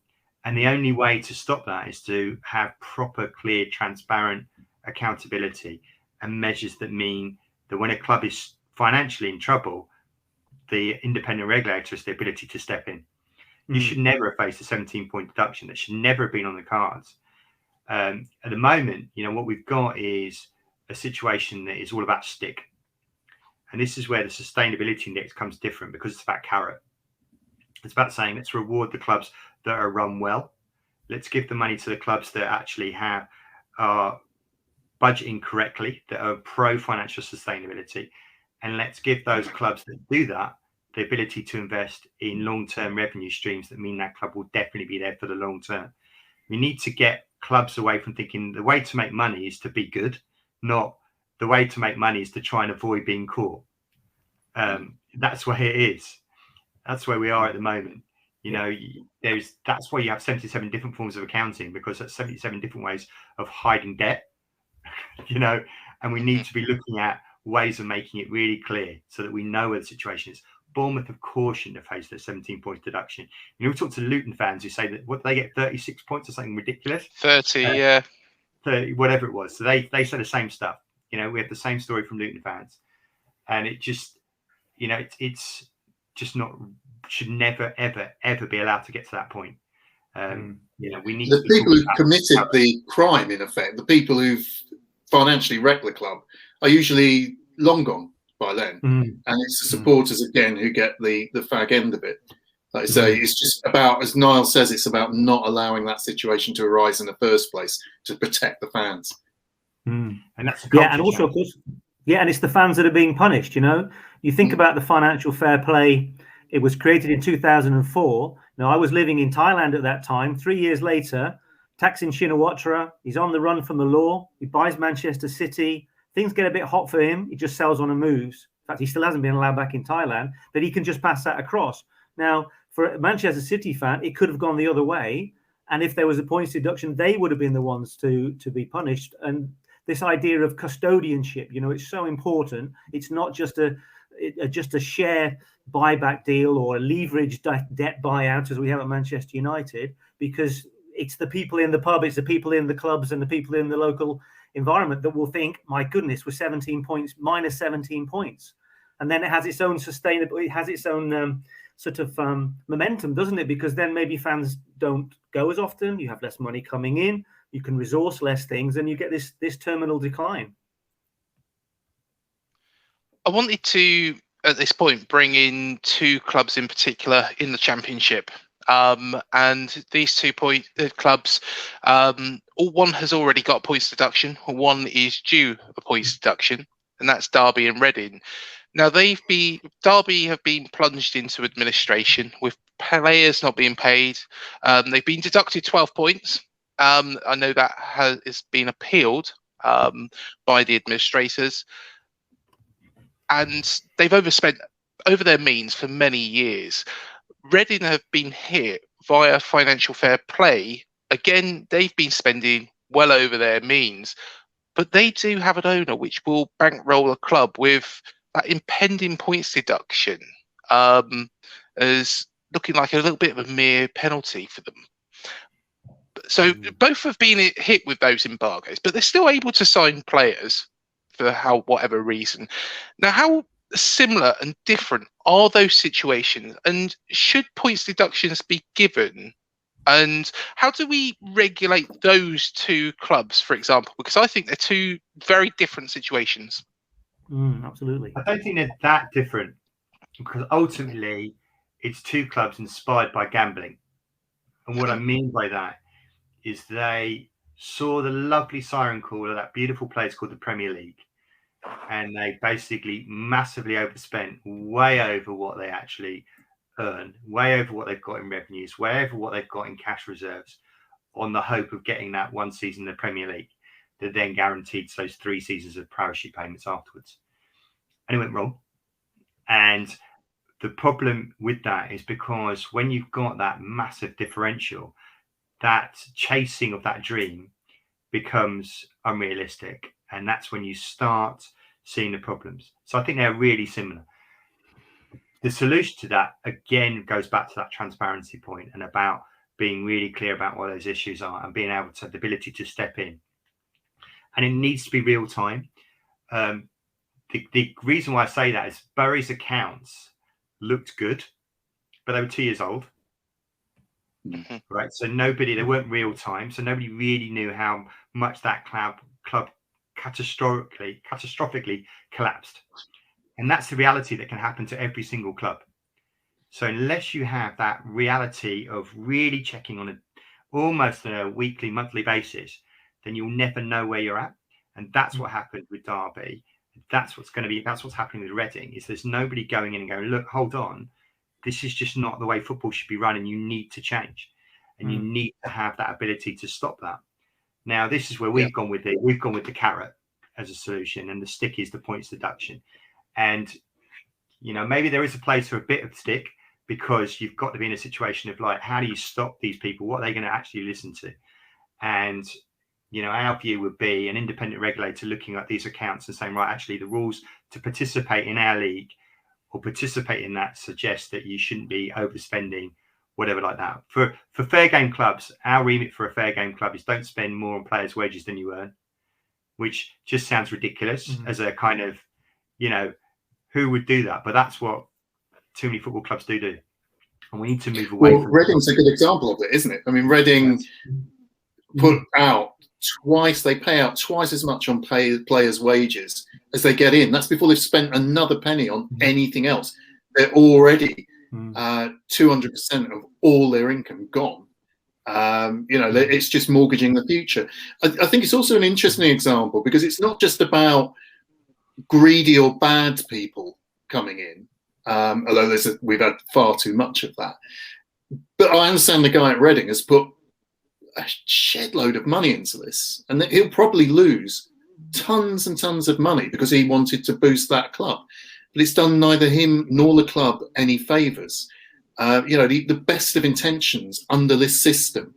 And the only way to stop that is to have proper, clear, transparent accountability and measures that mean that when a club is financially in trouble, the independent regulator has the ability to step in. You should never have faced a 17-point deduction. That should never have been on the cards. At the moment, what we've got is a situation that is all about stick. And this is where the sustainability index comes different, because it's about carrot. It's about saying, let's reward the clubs that are run well. Let's give the money to the clubs that actually are budgeting correctly, that are pro-financial sustainability. And let's give those clubs that do that the ability to invest in long-term revenue streams that mean that club will definitely be there for the long term. We need to get clubs away from thinking the way to make money is to be good, not the way to make money is to try and avoid being caught. That's where it is. That's where we are at the moment. That's why you have 77 different forms of accounting, because that's 77 different ways of hiding debt, and we need to be looking at ways of making it really clear so that we know where the situation is. Bournemouth, of course, shouldn't have faced a 17 points deduction. We talk to Luton fans who say that they get 36 points or something ridiculous. 30, 30, whatever it was. So they say the same stuff. We have the same story from Luton fans, and it just, it's just not, should never, ever, ever be allowed to get to that point. We need the people who've committed the crime, in effect, the people who've financially wrecked the club, are usually long gone by then, and it's the supporters again who get the fag end of it. Like I say, it's just about, as Niall says, it's about not allowing that situation to arise in the first place, to protect the fans. And that's and also, of course, and it's the fans that are being punished. You think about the financial fair play. It was created in 2004. Now, I was living in Thailand at that time. 3 years later, Thaksin Shinawatra, he's on the run from the law. He buys Manchester City. Things get a bit hot for him. He just sells on and moves. In fact, he still hasn't been allowed back in Thailand, but he can just pass that across. Now, for a Manchester City fan, it could have gone the other way. And if there was a points deduction, they would have been the ones to be punished. And this idea of custodianship, it's so important. It's not just a share buyback deal or a leveraged debt buyout as we have at Manchester United, because it's the people in the pub, it's the people in the clubs and the people in the local environment that will think, my goodness, we're 17 points, minus 17 points. And then it has its own it has its own sort of momentum, doesn't it? Because then maybe fans don't go as often, you have less money coming in, you can resource less things, and you get this terminal decline. I wanted to, at this point, bring in 2 clubs in particular in the Championship. And these 2 clubs, one has already got points deduction, one is due a points deduction, and that's Derby and Reading. Now, Derby have been plunged into administration with players not being paid. They've been deducted 12 points. I know that has been appealed by the administrators, and they've overspent over their means for many years. Reading have been hit via financial fair play. Again, they've been spending well over their means, but they do have an owner which will bankroll a club with that impending points deduction as looking like a little bit of a mere penalty for them. So both have been hit with those embargoes, but they're still able to sign players for whatever reason. Now, how similar and different are those situations, and should points deductions be given? And how do we regulate those two clubs, for example? Because I think they're two very different situations. Absolutely. I don't think they're that different, because ultimately it's two clubs inspired by gambling. And what I mean by that is they saw the lovely siren call of that beautiful place called the Premier League, and they basically massively overspent, way over what they actually earn, way over what they've got in revenues, way over what they've got in cash reserves, on the hope of getting that one season in the Premier League that then guaranteed those 3 seasons of parachute payments afterwards. And it went wrong. And the problem with that is because when you've got that massive differential, that chasing of that dream becomes unrealistic. And that's when you start seeing the problems. So I think they're really similar. The solution to that, again, goes back to that transparency point and about being really clear about what those issues are and being able to have the ability to step in. And it needs to be real time. The reason why I say that is Bury's accounts looked good, but they were 2 years old. Right. So they weren't real time. So nobody really knew how much that club catastrophically collapsed. And that's the reality that can happen to every single club. So unless you have that reality of really checking on almost a weekly, monthly basis, then you'll never know where you're at. And that's what happened with Derby. That's what's happening with Reading, is there's nobody going in and going, look, hold on, this is just not the way football should be run, and you need to change. And you need to have that ability to stop that. Now, this is where we've gone with it. We've gone with the carrot as a solution, and the stick is the points deduction. And, maybe there is a place for a bit of stick, because you've got to be in a situation of like, how do you stop these people? What are they going to actually listen to? And, our view would be an independent regulator looking at these accounts and saying, right, actually the rules to participate in our league or participate in that suggest that you shouldn't be overspending, whatever like that. For fair game clubs, our remit for a fair game club is don't spend more on players' wages than you earn, which just sounds ridiculous as a kind of, who would do that? But that's what too many football clubs do. And we need to move away from Reading's a good example of it, isn't it? I mean, Reading put out they pay out twice as much on players' wages as they get in. That's before they've spent another penny on anything else. They're already 200% of all their income gone. It's just mortgaging the future. I think it's also an interesting example, because it's not just about greedy or bad people coming in, although we've had far too much of that. But I understand the guy at Reading has put a shed load of money into this, and that he'll probably lose tons and tons of money because he wanted to boost that club. But it's done neither him nor the club any favours. The best of intentions under this system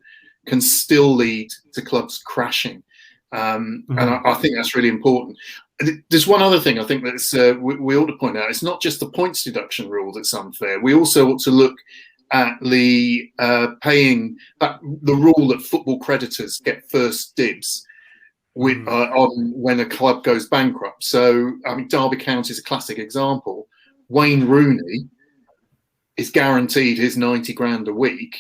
can still lead to clubs crashing. And I think that's really important. There's one other thing I think that's we ought to point out. It's not just the points deduction rule that's unfair. We also ought to look at the paying the rule that football creditors get first dibs on when a club goes bankrupt. So, I mean, Derby County is a classic example. Wayne Rooney is guaranteed his 90 grand a week,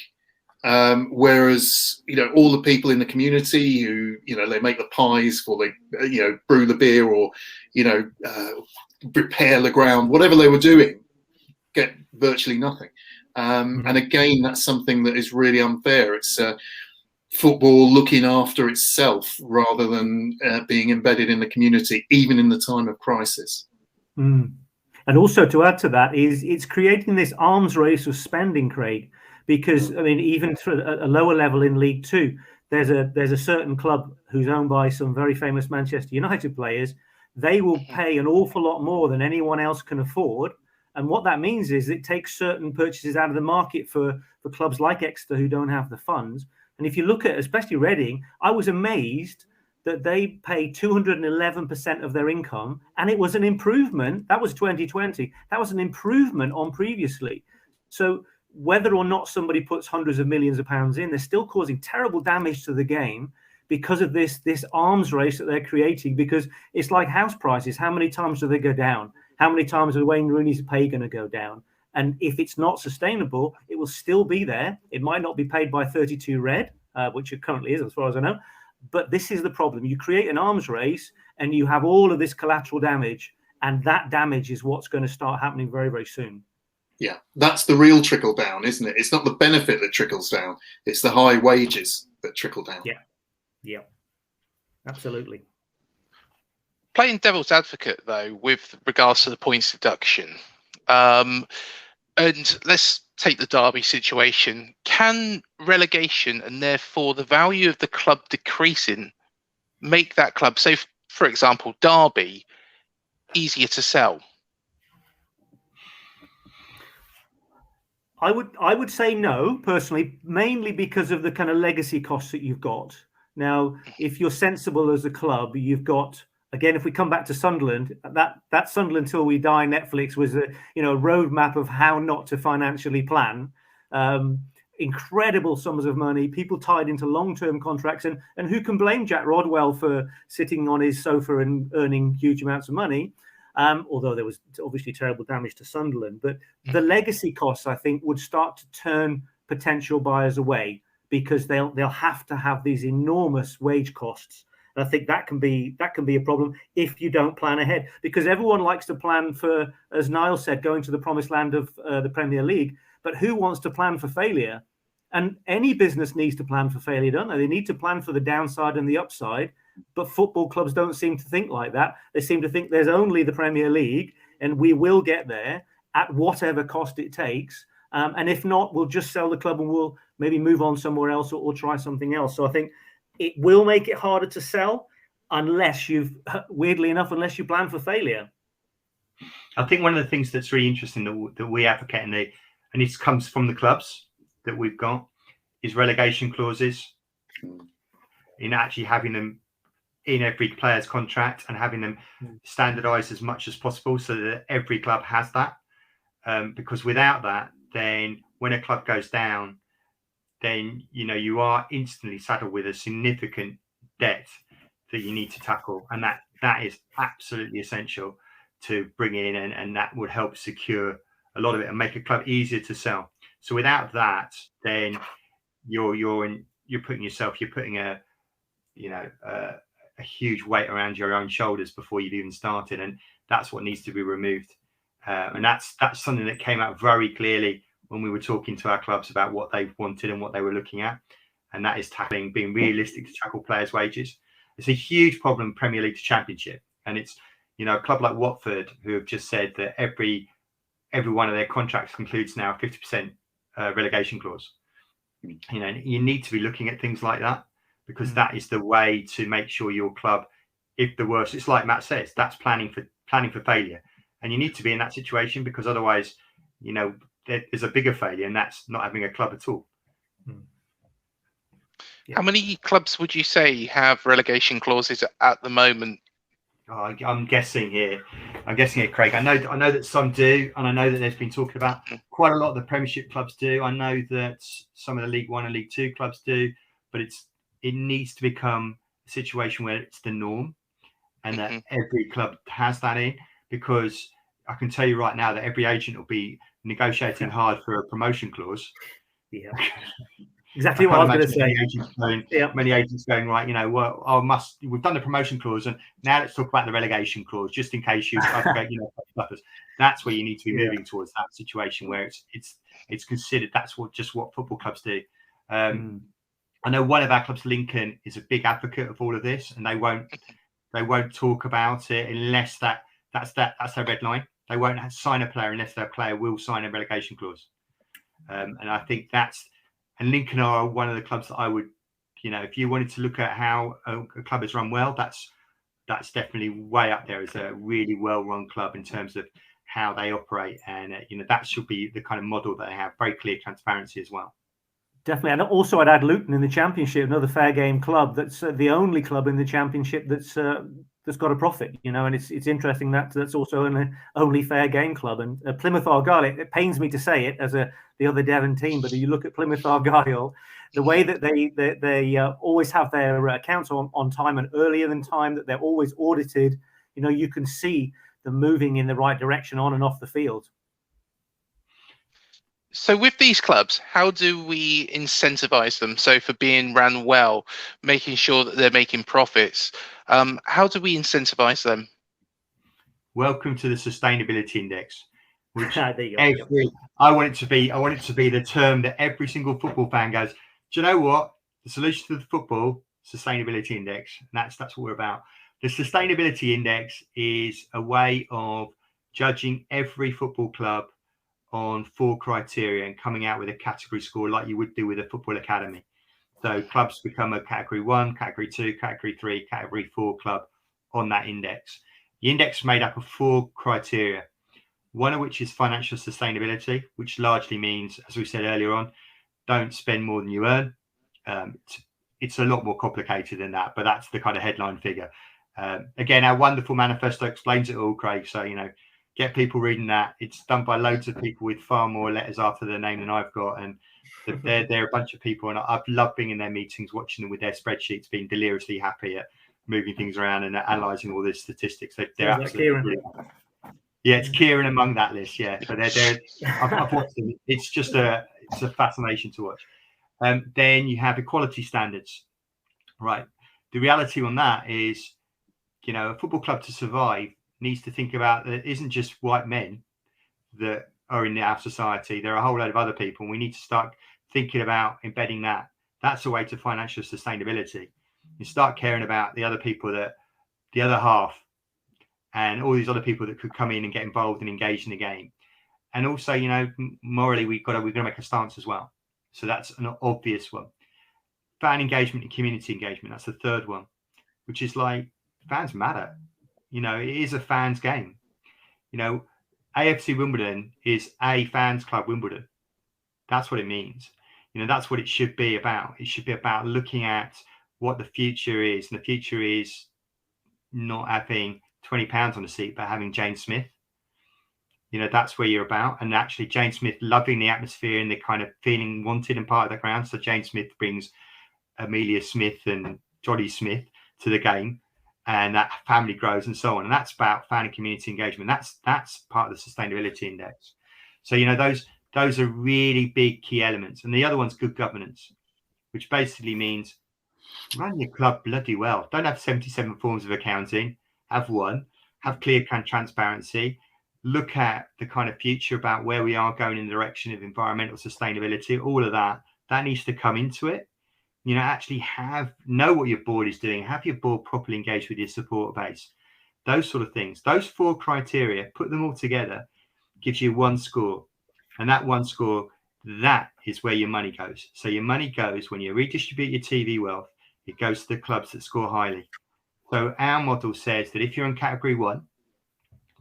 whereas all the people in the community who they make the pies, or they brew the beer, or repair the ground, whatever they were doing, get virtually nothing. And again, that's something that is really unfair. It's football looking after itself rather than being embedded in the community, even in the time of crisis. And also, to add to that, is it's creating this arms race of spending, Craig, because I mean, even through a lower level in League Two, there's a certain club who's owned by some very famous Manchester United players. They will pay an awful lot more than anyone else can afford. And what that means is it takes certain purchases out of the market for clubs like Exeter, who don't have the funds, And if you look at especially Reading, I was amazed that they pay 211% of their income, and it was an improvement. That was 2020. That was an improvement on previously. So whether or not somebody puts hundreds of millions of pounds in, they're still causing terrible damage to the game because of this arms race that they're creating. Because it's like house prices. How many times do they go down? How many times are Wayne Rooney's pay going to go down? And if it's not sustainable, it will still be there. It might not be paid by 32 Red, which it currently is, as far as I know. But this is the problem. You create an arms race and you have all of this collateral damage, and that damage is what's going to start happening very, very soon. Yeah, that's the real trickle down, isn't it? It's not the benefit that trickles down. It's the high wages that trickle down. Yeah, absolutely. Playing devil's advocate, though, with regards to the points deduction, and let's take the Derby situation. Can relegation and therefore the value of the club decreasing make that club, say, for example, Derby, easier to sell? I would say no, personally, mainly because of the kind of legacy costs that you've got. Now, if you're sensible as a club, you've got, again, if we come back to Sunderland, that Sunderland Till We Die Netflix was a roadmap of how not to financially plan. Incredible sums of money, people tied into long-term contracts, and who can blame Jack Rodwell for sitting on his sofa and earning huge amounts of money? Although there was obviously terrible damage to Sunderland. But the legacy costs, I think, would start to turn potential buyers away, because they'll have to have these enormous wage costs. And I think that can be a problem if you don't plan ahead, because everyone likes to plan for, as Niall said, going to the promised land of the Premier League. But who wants to plan for failure? And any business needs to plan for failure, don't they? They need to plan for the downside and the upside. But football clubs don't seem to think like that. They seem to think there's only the Premier League, and we will get there at whatever cost it takes. And if not, we'll just sell the club and we'll maybe move on somewhere else or try something else. So I think it will make it harder to sell unless you plan for failure. I think one of the things that's really interesting that we advocate, and it comes from the clubs that we've got, is relegation clauses. In actually having them in every player's contract and having them standardized as much as possible so that every club has that. Because without that, then when a club goes down, then you are instantly saddled with a significant debt that you need to tackle, and that is absolutely essential to bring in, and that would help secure a lot of it and make a club easier to sell. So without that, then you're putting a huge weight around your own shoulders before you've even started, and that's what needs to be removed. And that's something that came out very clearly when we were talking to our clubs about what they wanted and what they were looking at, and that is being realistic to tackle players' wages. It's a huge problem, Premier League to Championship, and it's a club like Watford who have just said that every one of their contracts includes now a 50% relegation clause. You need to be looking at things like that, because that is the way to make sure your club, if the worst, it's like Matt says, that's planning for failure, and you need to be in that situation, because otherwise, there's a bigger failure, and that's not having a club at all. How many clubs would you say have relegation clauses at the moment? I'm guessing here, Craig. I know that some do, and I know that there's been talking about quite a lot of the Premiership clubs do. I know that some of the League One and League Two clubs do, but it needs to become a situation where it's the norm, and that every club has that in, because I can tell you right now that every agent will be negotiating hard for a promotion clause. Yeah. Exactly what I was going to say. Many agents going, right, we've done the promotion clause, and now let's talk about the relegation clause, just in case you that's where you need to be moving towards, that situation where it's considered. That's what football clubs do. I know one of our clubs, Lincoln, is a big advocate of all of this, and they won't talk about it unless that's their red line. They won't sign a player unless their player will sign a relegation clause. And I think and Lincoln are one of the clubs that I would, if you wanted to look at how a club is run well, that's definitely way up there as a really well-run club in terms of how they operate. And, that should be the kind of model that they have, very clear transparency as well. Definitely, and also I'd add Luton in the Championship, another fair game club. That's the only club in the Championship that's got a profit. And it's interesting that that's also an only fair game club. And Plymouth Argyle, it pains me to say it as the other Devon team, but you look at Plymouth Argyle, the way that they always have their accounts on time and earlier than time, that they're always audited. You can see them moving in the right direction on and off the field. So with these clubs, how do we incentivize them? So for being ran well, making sure that they're making profits, how do we incentivize them? Welcome to the Sustainability Index, which There you go. I want it to be the term that every single football fan goes, do you know what? The solution to the football Sustainability Index. And that's what we're about. The Sustainability Index is a way of judging every football club on 4 criteria and coming out with a category score like you would do with a football academy. So clubs become a category 1, category 2, category 3, category 4 club on that index. The index is made up of 4 criteria, one of which is financial sustainability, which largely means, as we said earlier on, don't spend more than you earn. It's a lot more complicated than that, but that's the kind of headline figure. Again, our wonderful manifesto explains it all, Craig. So, get people reading that. It's done by loads of people with far more letters after their name than I've got. And they're a bunch of people. And I've loved being in their meetings, watching them with their spreadsheets, being deliriously happy at moving things around and analysing all the statistics. They're absolutely brilliant. Yeah, it's Kieran among that list. Yeah. So I've watched them. It's a fascination to watch. Then you have equality standards, right? The reality on that is, a football club to survive needs to think about that it isn't just white men that are in our society. There are a whole load of other people. And we need to start thinking about embedding that. That's a way to financial sustainability. You start caring about the other people, the other half, and all these other people that could come in and get involved and engage in the game. And also, morally, we've got to make a stance as well. So that's an obvious one. Fan engagement and community engagement. That's the third one, which is like, fans matter. It is a fans game. AFC Wimbledon is a fans club Wimbledon. That's what it means. That's what it should be about. It should be about looking at what the future is. And the future is not having £20 on the seat, but having Jane Smith. That's where you're about. And actually Jane Smith loving the atmosphere and the kind of feeling wanted and part of the ground. So Jane Smith brings Amelia Smith and Jolly Smith to the game, and that family grows and so on. And that's about fan and community engagement. That's part of the sustainability index. So, those are really big key elements. And the other one's good governance, which basically means run your club bloody well. Don't have 77 forms of accounting. Have one. Have clear transparency. Look at the kind of future about where we are going in the direction of environmental sustainability. All of that needs to come into it. Actually know what your board is doing. Have your board properly engaged with your support base. Those sort of things. Those 4 criteria, put them all together, gives you 1 score. And that 1 score, that is where your money goes. So your money goes when you redistribute your TV wealth, it goes to the clubs that score highly. So our model says that if you're in category 1,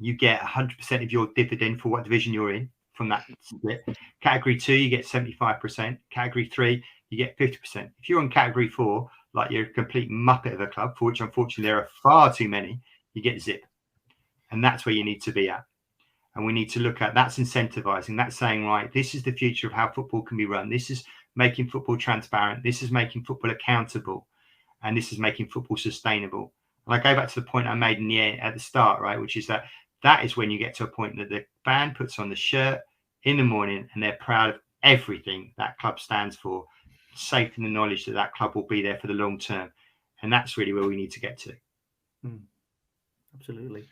you get 100% of your dividend for what division you're in from that split. Category 2, you get 75%. Category 3, you get 50%. If you're on category 4, like you're a complete muppet of a club, for which unfortunately there are far too many, you get zip. And that's where you need to be at. And we need to look at that's incentivizing. That's saying, right, this is the future of how football can be run. This is making football transparent. This is making football accountable. And this is making football sustainable. And I go back to the point I made at the start, right, which is that is when you get to a point that the fan puts on the shirt in the morning and they're proud of everything that club stands for, safe in the knowledge that that club will be there for the long term. And that's really where we need to get to. Absolutely.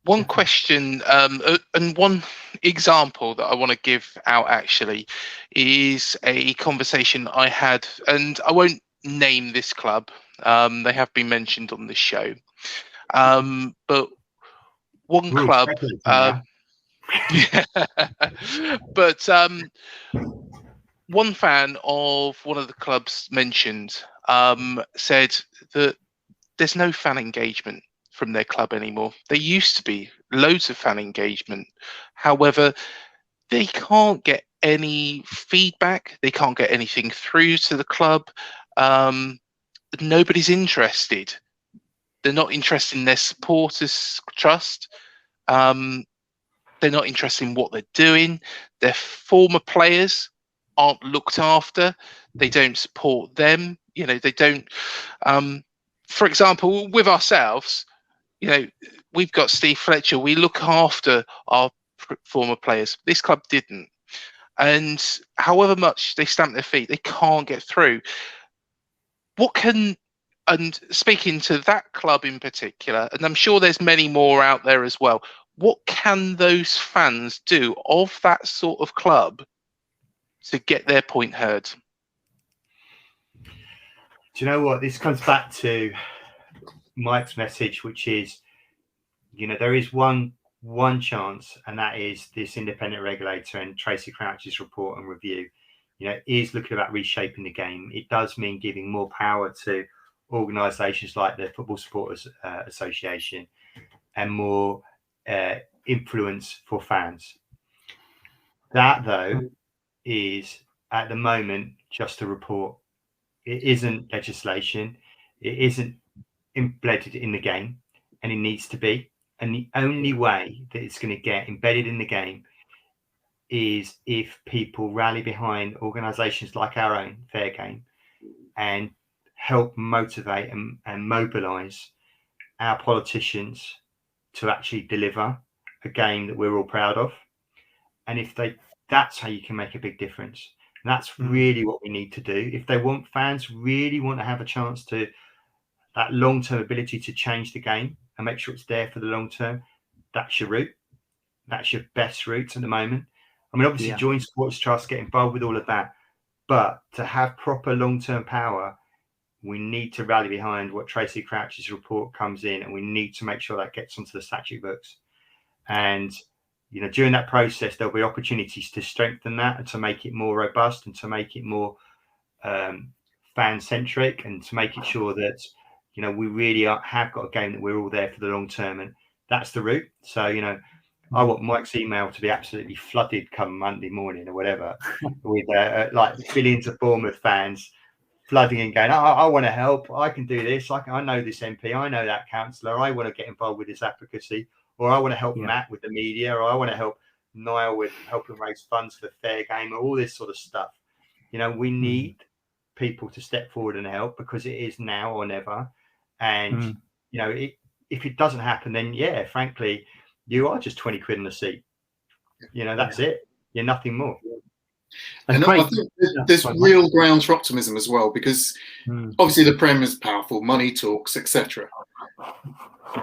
One question and one example that I want to give out actually is a conversation I had, and I won't name this club. They have been mentioned on this show. But one club, but one fan of one of the clubs mentioned said that there's no fan engagement from their club anymore. There used to be loads of fan engagement. However, they can't get any feedback. They can't get anything through to the club. Nobody's interested. They're not interested in their supporters' trust. They're not interested in what they're doing. Their former players aren't looked after. They don't support them. They don't. For example, with ourselves, we've got Steve Fletcher. We look after our former players. This club didn't. And however much they stamp their feet, they can't get through. And speaking to that club in particular, and I'm sure there's many more out there as well, what can those fans do of that sort of club to get their point heard? Do you know what? This comes back to Mike's message, which is, there is one chance, and that is this independent regulator and Tracy Crouch's report and review, is looking about reshaping the game. It does mean giving more power to organisations like the Football Supporters Association and more influence for fans. That, though, is at the moment just a report. It isn't legislation. It isn't embedded in the game, and it needs to be. And the only way that it's going to get embedded in the game is if people rally behind organisations like our own, Fair Game, and help motivate and mobilise our politicians to actually deliver a game that we're all proud of. And that's how you can make a big difference. And that's really what we need to do. If fans really want to have a chance to that long-term ability to change the game and make sure it's there for the long term, that's your route. That's your best route at the moment. I mean, obviously, join Supporters Trust, get involved with all of that. But to have proper long-term power, we need to rally behind what Tracy Crouch's report comes in, and we need to make sure that gets onto the statute books. And, during that process, there'll be opportunities to strengthen that and to make it more robust and to make it more fan-centric and to make it sure that, we really have got a game that we're all there for the long term. And that's the route. So, I want Mike's email to be absolutely flooded come Monday morning or whatever with like billions of Bournemouth fans flooding and going, I want to help. I can do this. I know this MP. I know that councillor. I want to get involved with this advocacy, or I want to help Matt with the media, or I want to help Niall with helping raise funds for Fair Game, or all this sort of stuff. We need people to step forward and help, because it is now or never. And, if it doesn't happen, then, frankly, you are just 20 quid in the seat. That's it. You're nothing more. And I think there's real grounds for optimism as well, because obviously the Prem is powerful, money talks, etc.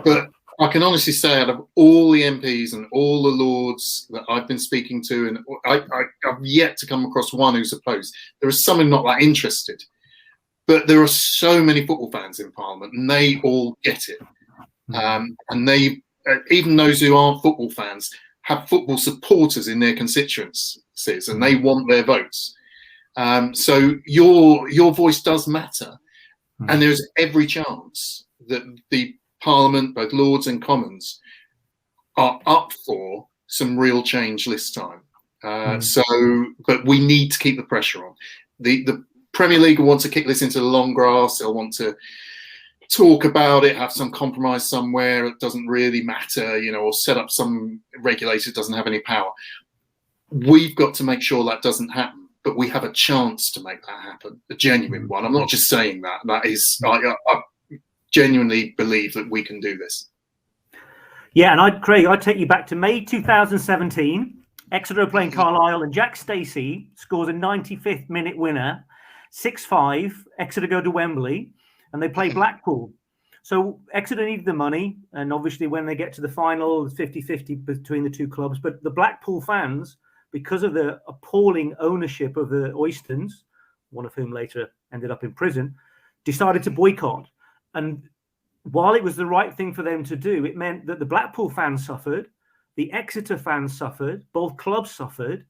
But I can honestly say, out of all the MPs and all the Lords that I've been speaking to, and I've yet to come across one who's opposed. There are some who are not that interested. But there are so many football fans in Parliament, and they all get it. And they, even those who aren't football fans, have football supporters in their constituencies, and they want their votes. So your voice does matter, and there's every chance that the Parliament, both Lords and Commons, are up for some real change this time. But we need to keep the pressure on. The Premier League will want to kick this into the long grass. They'll want to talk about it, have some compromise somewhere. It doesn't really matter, or set up some regulator that doesn't have any power. We've got to make sure that doesn't happen, but we have a chance to make that happen, a genuine one. I'm not just saying that. That is, I genuinely believe that we can do this. Yeah, and Craig, I'd take you back to May 2017. Exeter playing Carlisle, and Jack Stacey scores a 95th minute winner, 6-5. Exeter go to Wembley, and they play Blackpool. So Exeter needed the money, and obviously when they get to the final, it's 50-50 between the two clubs. But the Blackpool fans, because of the appalling ownership of the Oystons, one of whom later ended up in prison, decided to boycott. And while it was the right thing for them to do, it meant that the Blackpool fans suffered, the Exeter fans suffered, both clubs suffered.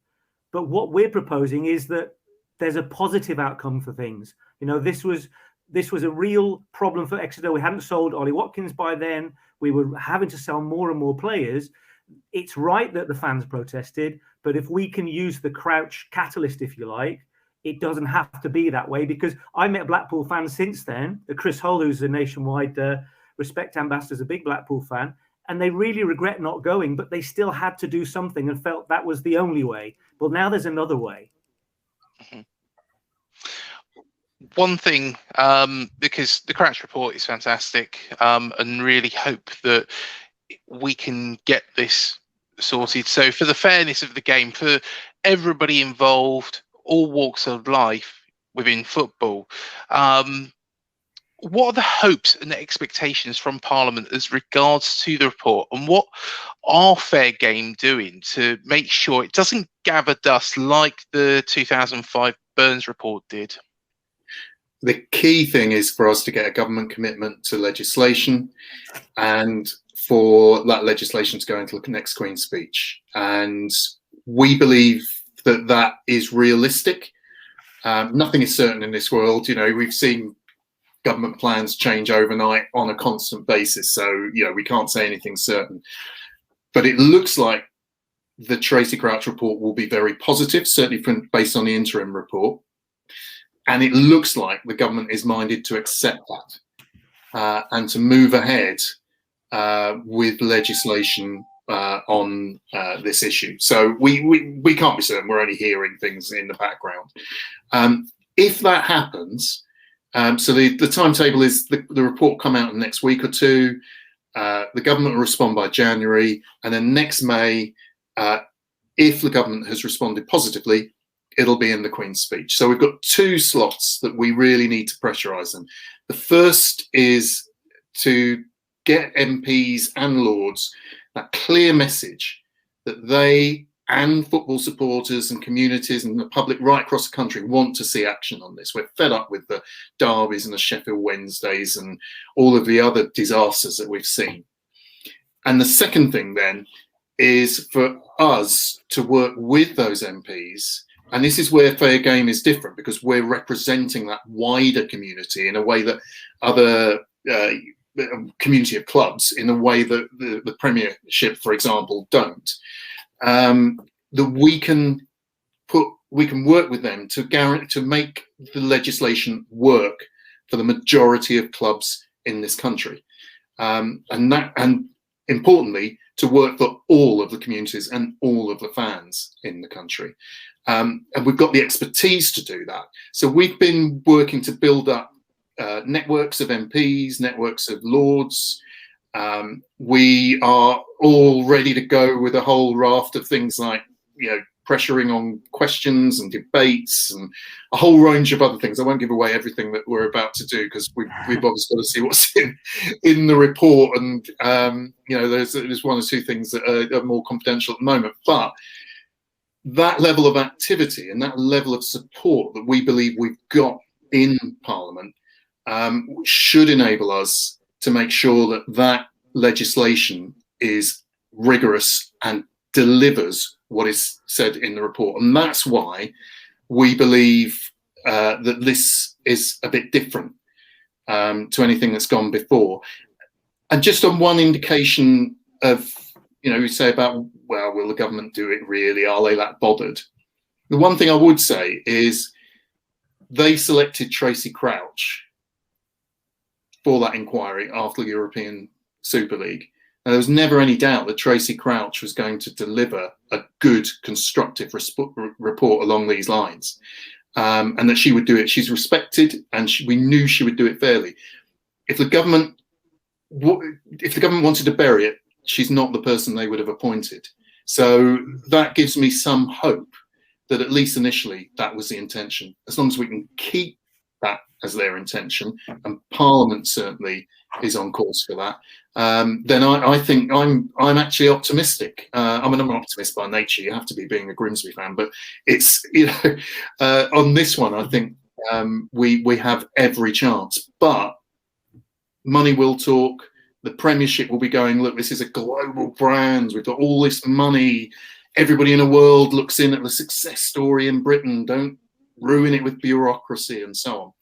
But what we're proposing is that there's a positive outcome for things. This was a real problem for Exeter. We hadn't sold Ollie Watkins by then. We were having to sell more and more players. it's right that the fans protested, but if we can use the Crouch catalyst, if you like, it doesn't have to be that way, because I met Blackpool fans since then. Chris Hull, who's a nationwide Respect ambassador, is a big Blackpool fan, and they really regret not going, but they still had to do something and felt that was the only way. Well, now there's another way. One thing, because the Crouch report is fantastic, and really hope that we can get this sorted. So for the fairness of the game, for everybody involved, all walks of life within football, what are the hopes and the expectations from Parliament as regards to the report, and what are Fair Game doing to make sure it doesn't gather dust like the 2005 Burns report did? The key thing is for us to get a government commitment to legislation, and for that legislation to go into the next Queen's speech. And we believe that that is realistic. Nothing is certain in this world. You know, we've seen government plans change overnight on a constant basis. So, you know, we can't say anything certain. But it looks like the Tracy Crouch report will be very positive, certainly based on the interim report. And it looks like the government is minded to accept that and to move ahead with legislation on this issue. So we can't be certain. We're only hearing things in the background. If that happens, so the timetable is the report come out in the next week or two. The government will respond by January, and then next May, if the government has responded positively, it'll be in the Queen's speech. So we've got two slots that we really need to pressurise them. The first is to get MPs and Lords that clear message that they and football supporters and communities and the public right across the country want to see action on this. We're fed up with the derbies and the Sheffield Wednesdays and all of the other disasters that we've seen. And the second thing then is for us to work with those MPs. And this is where Fair Game is different, because we're representing that wider community in a way that other community of clubs, in a way that the Premiership, for example, don't. That we can work with them to make the legislation work for the majority of clubs in this country, and importantly, to work for all of the communities and all of the fans in the country. And we've got the expertise to do that. So we've been working to build up networks of MPs, networks of Lords. We are all ready to go with a whole raft of things like, you know, pressuring on questions and debates and a whole range of other things. I won't give away everything that we're about to do, because we've obviously got to see what's in the report. And, you know, there's one or two things that are more confidential at the moment. But that level of activity and that level of support that we believe we've got in Parliament should enable us to make sure that that legislation is rigorous and delivers what is said in the report. And that's why we believe that this is a bit different to anything that's gone before. And just on one indication of, you know, we say about, well, will the government do it really? Are they that bothered? The one thing I would say is they selected Tracy Crouch for that inquiry after the European Super League. Now, there was never any doubt that Tracy Crouch was going to deliver a good, constructive report along these lines, and that she would do it. She's respected, and we knew she would do it fairly. If the government wanted to bury it, she's not the person they would have appointed. So that gives me some hope that at least initially that was the intention. As long as we can keep that as their intention, and Parliament certainly is on course for that, then I think I'm actually optimistic. I mean, I'm an optimist by nature. You have to be, being a Grimsby fan, but it's, you know, on this one, I think we have every chance. But money will talk. The Premiership will be going, look, this is a global brand. We've got all this money. Everybody in the world looks in at the success story in Britain. Don't ruin it with bureaucracy and so on.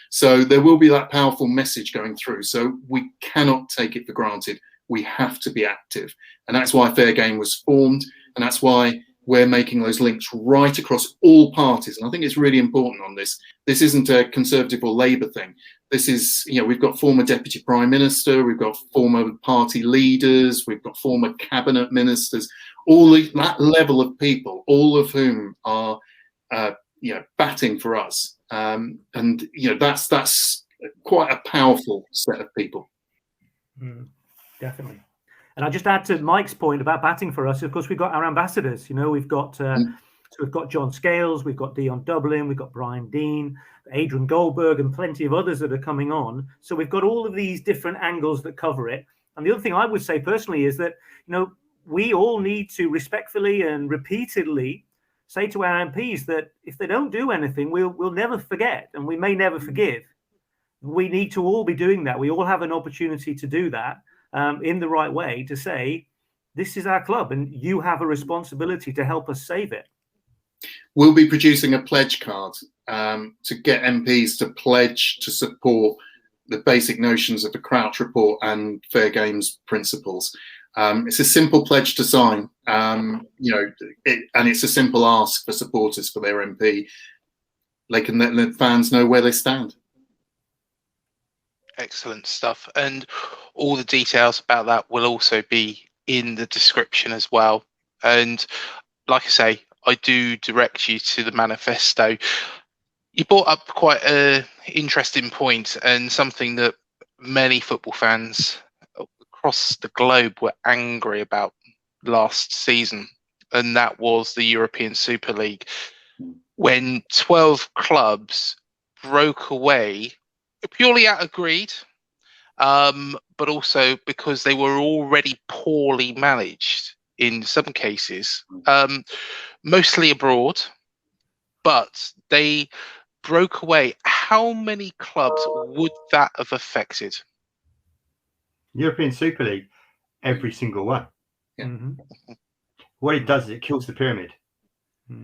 So there will be that powerful message going through. So we cannot take it for granted. We have to be active. And that's why Fair Game was formed. And that's why we're making those links right across all parties. And I think it's really important on this. This isn't a Conservative or Labour thing. This is, we've got former Deputy Prime Minister, we've got former party leaders, we've got former cabinet ministers, that level of people, all of whom are, batting for us. That's quite a powerful set of people. Definitely. And I'll just add to Mike's point about batting for us. Of course, we've got our ambassadors. We've got John Scales, we've got Dion Dublin, we've got Brian Dean, Adrian Goldberg, and plenty of others that are coming on. So we've got all of these different angles that cover it. And the other thing I would say personally is that, we all need to respectfully and repeatedly say to our MPs that if they don't do anything, we'll never forget, and we may never forgive. We need to all be doing that. We all have an opportunity to do that in the right way, to say, this is our club and you have a responsibility to help us save it. We'll be producing a pledge card to get MPs to pledge to support the basic notions of the Crouch Report and Fair Games principles. It's a simple pledge to sign, and it's a simple ask for supporters for their MP. They can let the fans know where they stand. Excellent stuff. And all the details about that will also be in the description as well. And like I say, I do direct you to the manifesto. You brought up quite an interesting point, and something that many football fans across the globe were angry about last season, and that was the European Super League, when 12 clubs broke away purely out of greed, but also because they were already poorly managed in some cases, mostly abroad, but they broke away. How many clubs would that have affected? European Super League, every single one. Yeah. What it does is it kills the pyramid.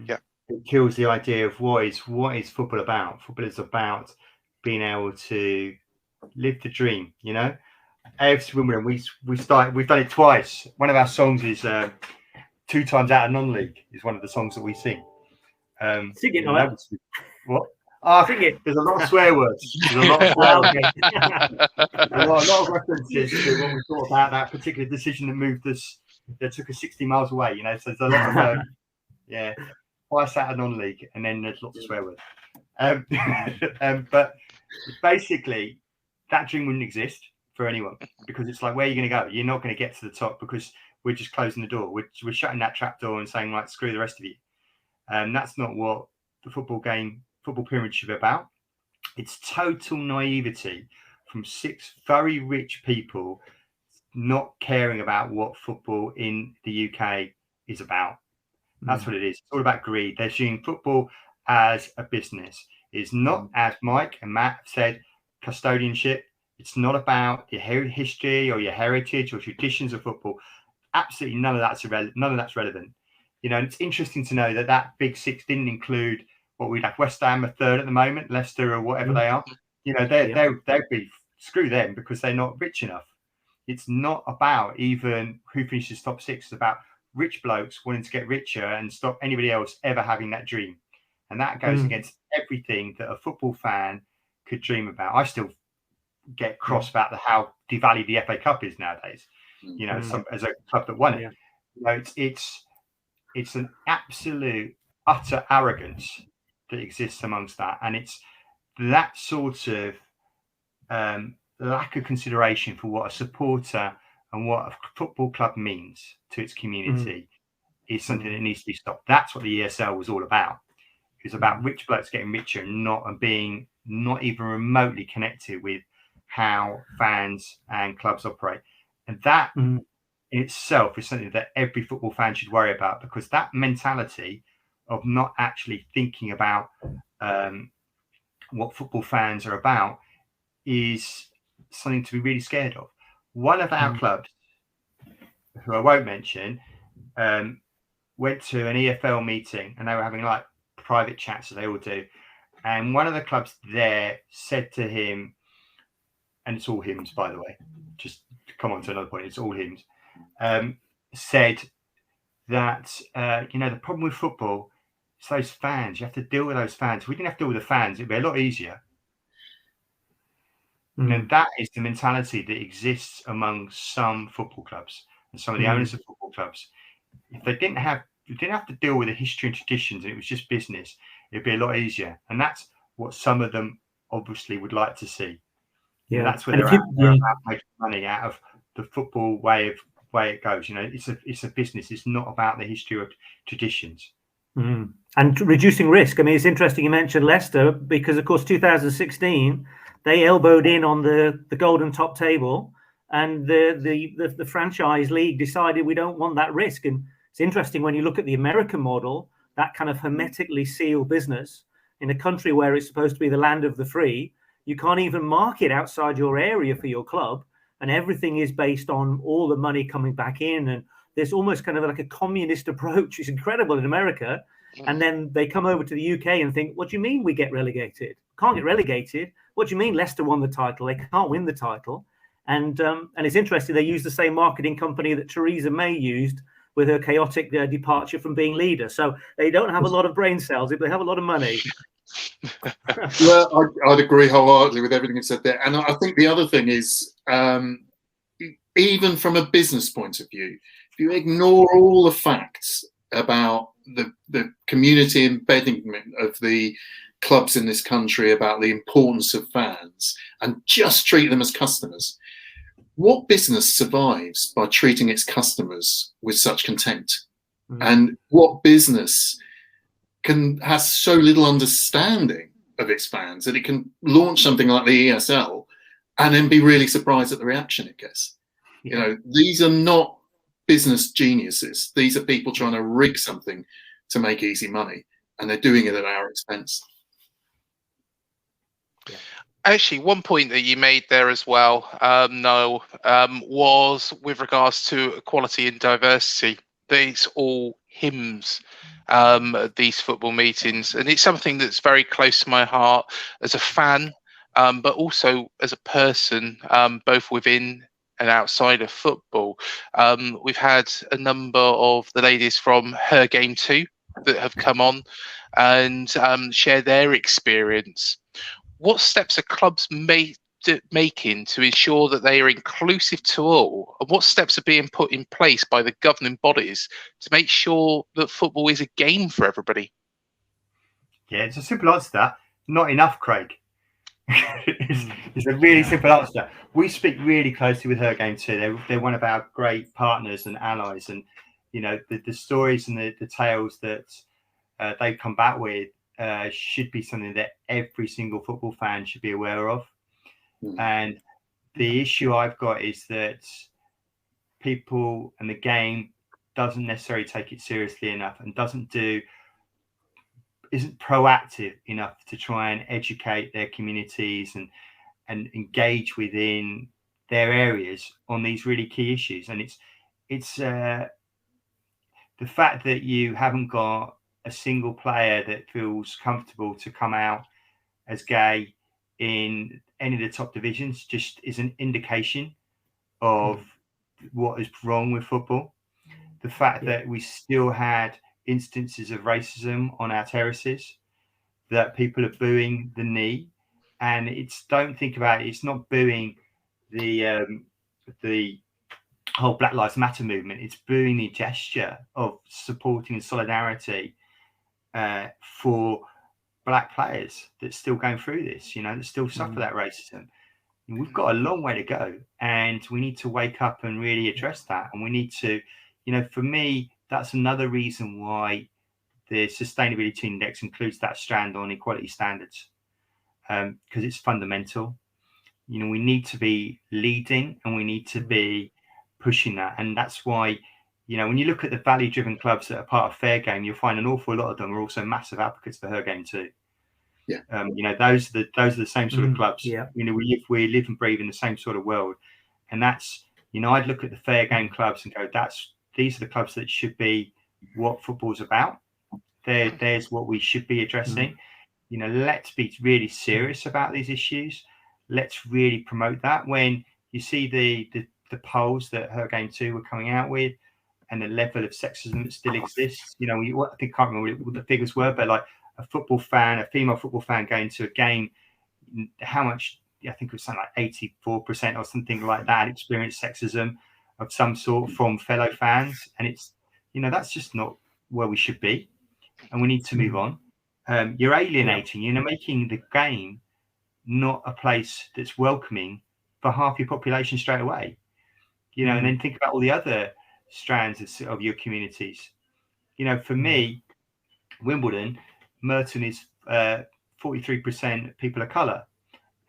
Yeah. It kills the idea of what is football about. Football is about being able to live the dream, AFC Wimbledon, we've done it twice. One of our songs is 2 times out of non-league is one of the songs that we sing. Sing it, Noel. What? Sing it. There's a lot of swear words. There's a lot of swear words. a lot of references to when we thought about that particular decision that took us 60 miles away. So there's a lot of twice out of non-league, and then there's lots of swear words. But basically, that dream wouldn't exist for anyone, because it's like, where are you going to go? You're not going to get to the top because we're just closing the door. We're shutting that trap door and saying, right, screw the rest of you. That's not what the football pyramid should be about. It's total naivety from 6 very rich people not caring about what football in the UK is about. That's what it is. It's all about greed. They're seeing football as a business. It's not, as Mike and Matt have said, custodianship. It's not about your history or your heritage or traditions of football. Absolutely none of that's relevant. And it's interesting to know that Big Six didn't include what we'd have West Ham a third at the moment, Leicester or whatever they are. They'd be, screw them, because they're not rich enough. It's not about even who finishes top 6. It's about rich blokes wanting to get richer and stop anybody else ever having that dream. And that goes against everything that a football fan could dream about. I still get cross about how devalued the FA Cup is nowadays. As a club that won it, it's an absolute utter arrogance that exists amongst that, and it's that sort of lack of consideration for what a supporter and what a football club means to its community is something that needs to be stopped. That's what the ESL was all about. It was about rich blokes getting richer and being not even remotely connected with how fans and clubs operate. And that in itself is something that every football fan should worry about, because that mentality of not actually thinking about what football fans are about is something to be really scared of. One of our clubs, who I won't mention, went to an EFL meeting, and they were having like private chats, as they all do. And one of the clubs there said to him, and it's all hymns, by the way, just to come on to another point, it's all hymns, said that, the problem with football is those fans. You have to deal with those fans. If we didn't have to deal with the fans, it'd be a lot easier. And that is the mentality that exists among some football clubs and some of the owners of football clubs. If they didn't have to deal with the history and traditions, and it was just business, it'd be a lot easier. And that's what some of them obviously would like to see. Yeah, that's where they're at making money out of the football way it goes. It's a business. It's not about the history of traditions. And reducing risk. I mean, it's interesting you mentioned Leicester, because of course 2016 they elbowed in on the golden top table, and the franchise league decided we don't want that risk. And it's interesting when you look at the American model, that kind of hermetically sealed business in a country where it's supposed to be the land of the free. You can't even market outside your area for your club, and everything is based on all the money coming back in. And there's almost kind of like a communist approach. It's incredible in America. And then they come over to the UK and think, what do you mean we get relegated? Can't get relegated. What do you mean Leicester won the title? They can't win the title. And it's interesting, they use the same marketing company that Theresa May used with her chaotic departure from being leader. So they don't have a lot of brain cells, they have a lot of money. Well, I'd agree wholeheartedly with everything you said there. And I think the other thing is, even from a business point of view, if you ignore all the facts about the community embedment of the clubs in this country, about the importance of fans, and just treat them as customers, what business survives by treating its customers with such contempt? And what business has so little understanding of its fans that it can launch something like the ESL and then be really surprised at the reaction it gets? These are not business geniuses. These are people trying to rig something to make easy money, and they're doing it at our expense. Actually, one point that you made there as well, Noel, was with regards to equality and diversity. These all hymns, these football meetings, and it's something that's very close to my heart as a fan, but also as a person, both within and outside of football. We've had a number of the ladies from Her Game Too that have come on and share their experience. What steps are clubs making to ensure that they are inclusive to all? And what steps are being put in place by the governing bodies to make sure that football is a game for everybody? Yeah, it's a simple answer to that. Not enough, Craig. It's a really simple answer. We speak really closely with Her Game Too. They're one of our great partners and allies, and the stories and the tales that they come back with should be something that every single football fan should be aware of. And the issue I've got is that people and the game doesn't necessarily take it seriously enough, and isn't proactive enough to try and educate their communities and engage within their areas on these really key issues. And it's the fact that you haven't got a single player that feels comfortable to come out as gay in any of the top divisions just is an indication of what is wrong with football. The fact that we still had instances of racism on our terraces, that people are booing the knee, and don't think about it, it's not booing the whole Black Lives Matter movement, it's booing the gesture of supporting solidarity for black players that's still going through this, that still suffer that racism. And we've got a long way to go, and we need to wake up and really address that. And we need to, for me, that's another reason why the sustainability index includes that strand on equality standards, because it's fundamental. We need to be leading, and we need to be pushing that. And that's why, when you look at the value-driven clubs that are part of Fair Game, you'll find an awful lot of them are also massive advocates for Her Game Too. Yeah. Those are the same sort of clubs. Yeah. We live and breathe in the same sort of world, and that's, I'd look at the Fair Game clubs and go, these are the clubs that should be what football's about. There's what we should be addressing. let's be really serious about these issues. Let's really promote that. When you see the polls that Her Game 2 were coming out with, and the level of sexism that still exists, I think, can't remember what the figures were, but like a female football fan going to a game, how much, I think it was something like 84% or something like that, experienced sexism of some sort from fellow fans. And it's, that's just not where we should be. And we need to move on. You're alienating, making the game not a place that's welcoming for half your population straight away. And then think about all the other strands of your communities. For me, Wimbledon, Merton is 43% people of colour.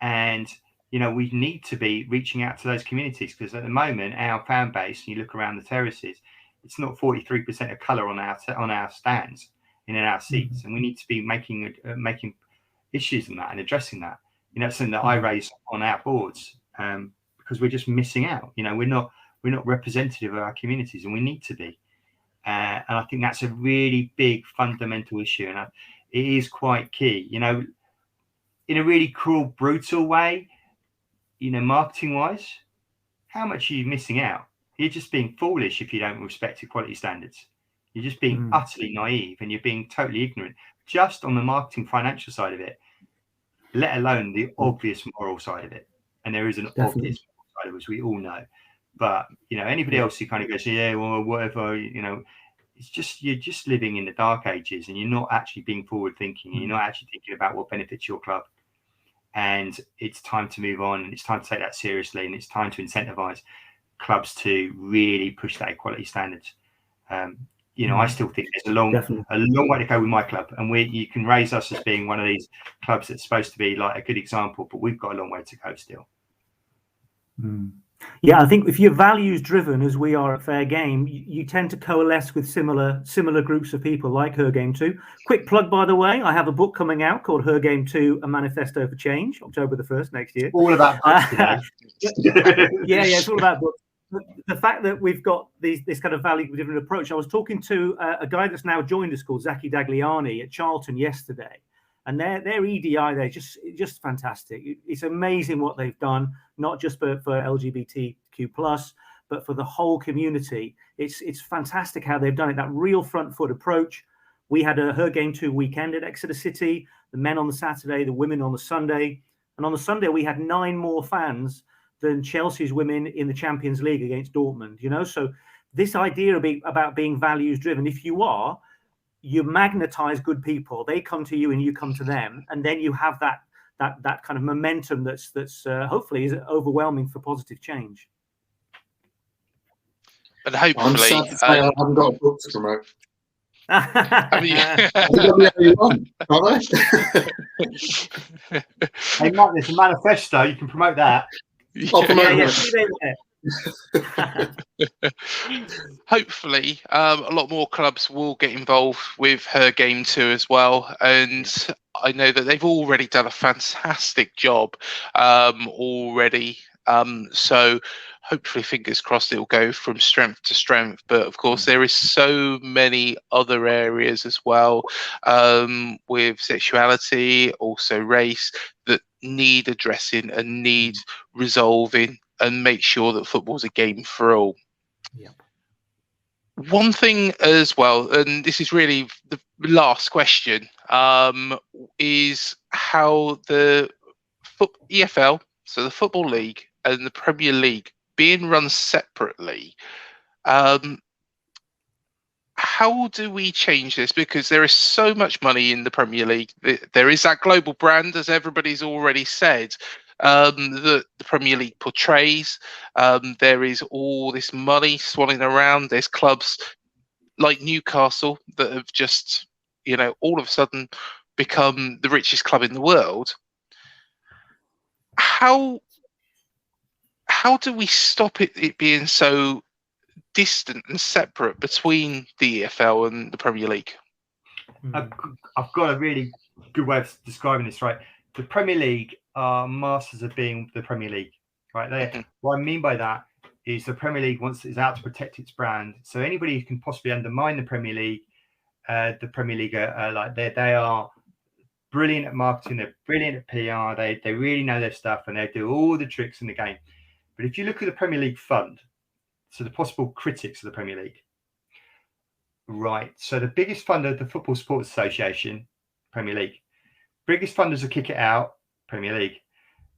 And, we need to be reaching out to those communities, because at the moment, our fan base, you look around the terraces, it's not 43% of colour on our stands and in our seats. And we need to be making issues in that and addressing that. Something that I raise on our boards, because we're just missing out. We're not representative of our communities, and we need to be. And I think that's a really big fundamental issue, and it is quite key. In a really cruel, brutal way, marketing wise, how much are you missing out? You're just being foolish if you don't respect equality standards. You're just being utterly naive, and you're being totally ignorant just on the marketing financial side of it, let alone the obvious moral side of it. And there is an obvious moral side of it, which we all know. But anybody else who kind of goes, yeah, well, whatever, it's just, you're just living in the dark ages, and you're not actually being forward thinking, and you're not actually thinking about what benefits your club. And it's time to move on, and it's time to take that seriously, and it's time to incentivize clubs to really push that equality standards. I still think there's a long way to go with my club, and you can raise us as being one of these clubs that's supposed to be like a good example, but we've got a long way to go still. Yeah, I think if you're values driven, as we are at Fair Game, you tend to coalesce with similar groups of people, like Her Game 2. Quick plug, by the way, I have a book coming out called Her Game 2: A Manifesto for Change, October the 1st next year. All about books today. Yeah, it's all about books. The fact that we've got this kind of value-driven approach. I was talking to a guy that's now joined us called Zaki Dagliani at Charlton yesterday, and their EDI, they're just fantastic. It's amazing what they've done, not just for LGBTQ+, but for the whole community. It's fantastic how they've done it, that real front foot approach. We had a Her Game 2 weekend at Exeter City, the men on the Saturday, the women on the Sunday. And on the Sunday, we had 9 more fans than Chelsea's women in the Champions League against Dortmund. So this idea about being values driven, if you are, you magnetize good people. They come to you and you come to them, and then you have that kind of momentum that's hopefully is overwhelming for positive change. And hopefully, I'm sad to say I haven't got a book to promote. Hey, Mike, there's a manifesto. You can promote that. Hopefully, a lot more clubs will get involved with Her Game 2 as well, and I know that they've already done a fantastic job already. So hopefully, fingers crossed, it will go from strength to strength. But of course, there is so many other areas as well, with sexuality, also race, that need addressing and need resolving, and make sure that football's a game for all. Yep. One thing as well, and this is really the last question, is how the EFL, so the Football League, and the Premier League being run separately, how do we change this? Because there is so much money in the Premier League. There is that global brand, as everybody's already said, that the Premier League portrays. There is all this money swirling around. There's clubs like Newcastle that have just, all of a sudden become the richest club in the world. How do we stop it being so distant and separate between the EFL and the Premier League? I've got a really good way of describing this, right? The Premier League are masters of being the Premier League, right? What I mean by that is the Premier League is out to protect its brand. So anybody who can possibly undermine the Premier League are like they are brilliant at marketing, they're brilliant at PR, they really know their stuff, and they do all the tricks in the game. But if you look at the Premier League fund, so the possible critics of the Premier League, right? So the biggest funder, the Football Supporters Association, Premier League. Biggest funders of Kick It Out, Premier League.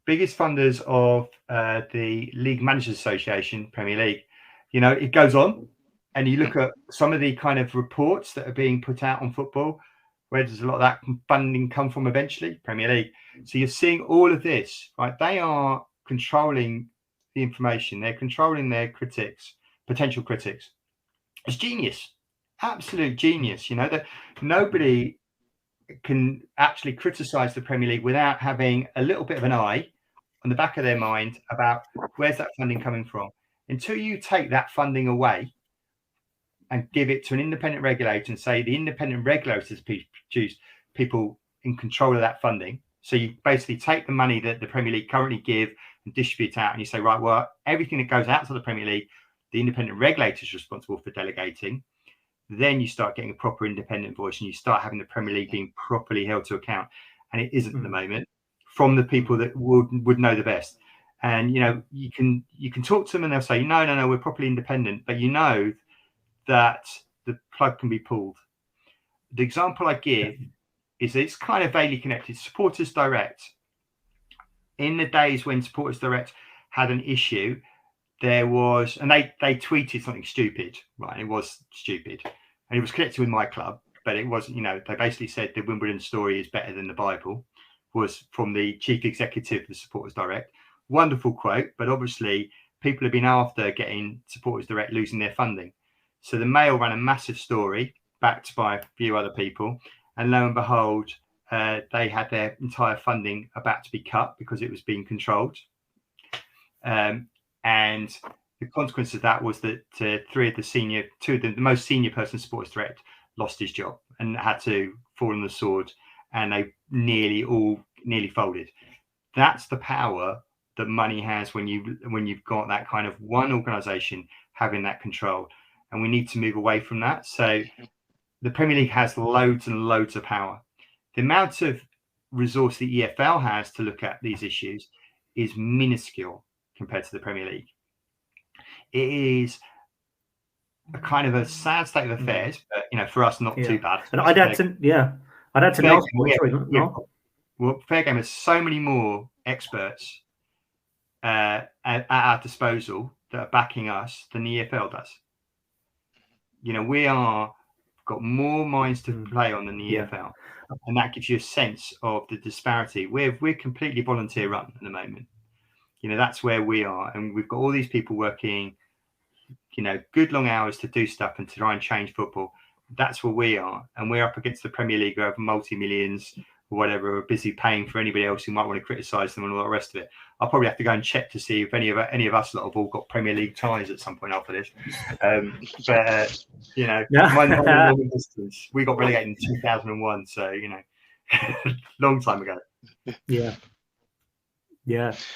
Biggest funders of the League Managers Association, Premier League. You know, it goes on, and you look at some of the kind of reports that are being put out on football. Where does a lot of that funding come from eventually? Premier League. So you're seeing all of this, right? They are controlling the information. They're controlling their critics, potential critics. It's genius, absolute genius. You know, that nobody can actually criticize the Premier League without having a little bit of an eye on the back of their mind about where's that funding coming from. Until you take that funding away and give it to an independent regulator and say the independent regulators choose people in control of that funding. So you basically take the money that the Premier League currently give and distribute out, and you say, right, well, everything that goes out to the Premier League, the independent regulator is responsible for delegating. Then you start getting a proper independent voice, and you start having the Premier League being properly held to account. And it isn't at the moment, from the people that would know the best. And you know, you can talk to them and they'll say, no, we're properly independent, but you know that the plug can be pulled. The example I give is it's kind of vaguely connected. Supporters Direct. In the days when Supporters Direct had an issue, there was, and they tweeted something stupid, right? It was stupid, and it was connected with my club, but it wasn't. You know, they basically said the Wimbledon story is better than the Bible. Was from the chief executive of the Supporters Direct. Wonderful quote, but obviously people have been after getting Supporters Direct losing their funding. So the Mail ran a massive story backed by a few other people, and lo and behold, they had their entire funding about to be cut because it was being controlled. And the consequence of that was that two of the most senior person Supporters Direct lost his job and had to fall on the sword, and they nearly folded. That's the power that money has when you've got that kind of one organization having that control, and we need to move away from that. So the Premier League has loads and loads of power. The amount of resource the EFL has to look at these issues is minuscule compared to the Premier League. It is a kind of a sad state of affairs, but you know, for us, not too bad. And I'd add to Nelson. Well, Fair Game has so many more experts at our disposal that are backing us than the EFL does. You know, we are got more minds to play on than the EFL, and that gives you a sense of the disparity. We're completely volunteer run at the moment. You know, that's where we are, and we've got all these people working, you know, good long hours to do stuff and to try and change football. That's where we are, and we're up against the Premier League who have multi-millions or whatever, are busy paying for anybody else who might want to criticise them and all the rest of it. I'll probably have to go and check to see if any of us lot have all got Premier League ties at some point after this. But you know, long distance. We got relegated in 2001, so you know, long time ago. Yeah.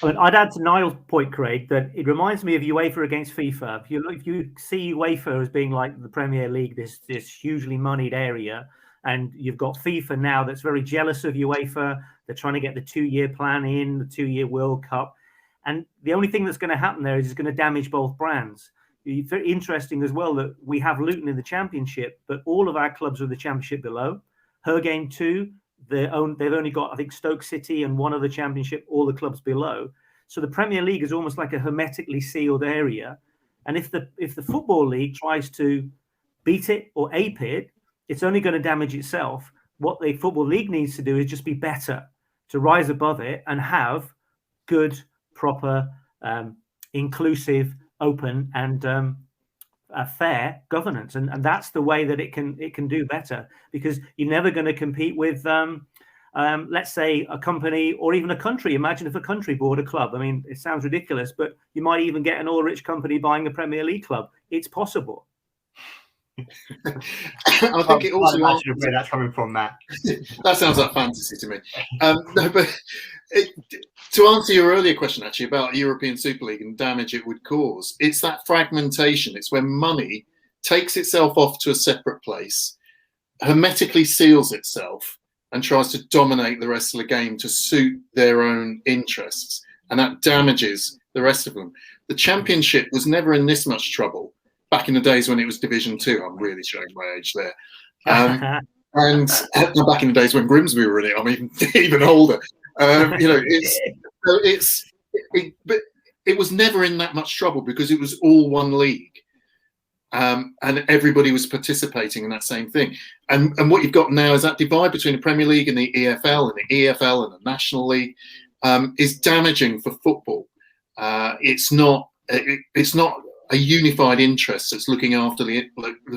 I mean, I'd add to Niall's point, Craig, that it reminds me of UEFA against FIFA. If you see UEFA as being like the Premier League, this hugely moneyed area, and you've got FIFA now that's very jealous of UEFA. They're trying to get the 2-year plan in, the 2-year World Cup. And the only thing that's going to happen there is it's going to damage both brands. It's very interesting as well that we have Luton in the Championship, but all of our clubs are in the Championship below. Her Game 2, they've only got, I think, Stoke City and one other Championship, all the clubs below. So the Premier League is almost like a hermetically sealed area. And if the Football League tries to beat it or ape it, it's only going to damage itself. What the Football League needs to do is just be better, to rise above it and have good, proper, inclusive, open, and fair governance. And that's the way that it can do better, because you're never going to compete with, let's say, a company or even a country. Imagine if a country bought a club. I mean, it sounds ridiculous, but you might even get an oil-rich company buying a Premier League club. It's possible. I think it also answers where that's coming from, Matt. That sounds like fantasy to me. No, but to answer your earlier question, actually, about European Super League and damage it would cause, it's that fragmentation. It's when money takes itself off to a separate place, hermetically seals itself, and tries to dominate the rest of the game to suit their own interests, and that damages the rest of them. The Championship was never in this much trouble back in the days when it was Division 2. I'm really showing my age there. And back in the days when Grimsby were in it, I'm even older. But it was never in that much trouble because it was all one league. And everybody was participating in that same thing. And what you've got now is that divide between the Premier League and the EFL and the EFL and the National League is damaging for football. It's not a unified interest that's looking after the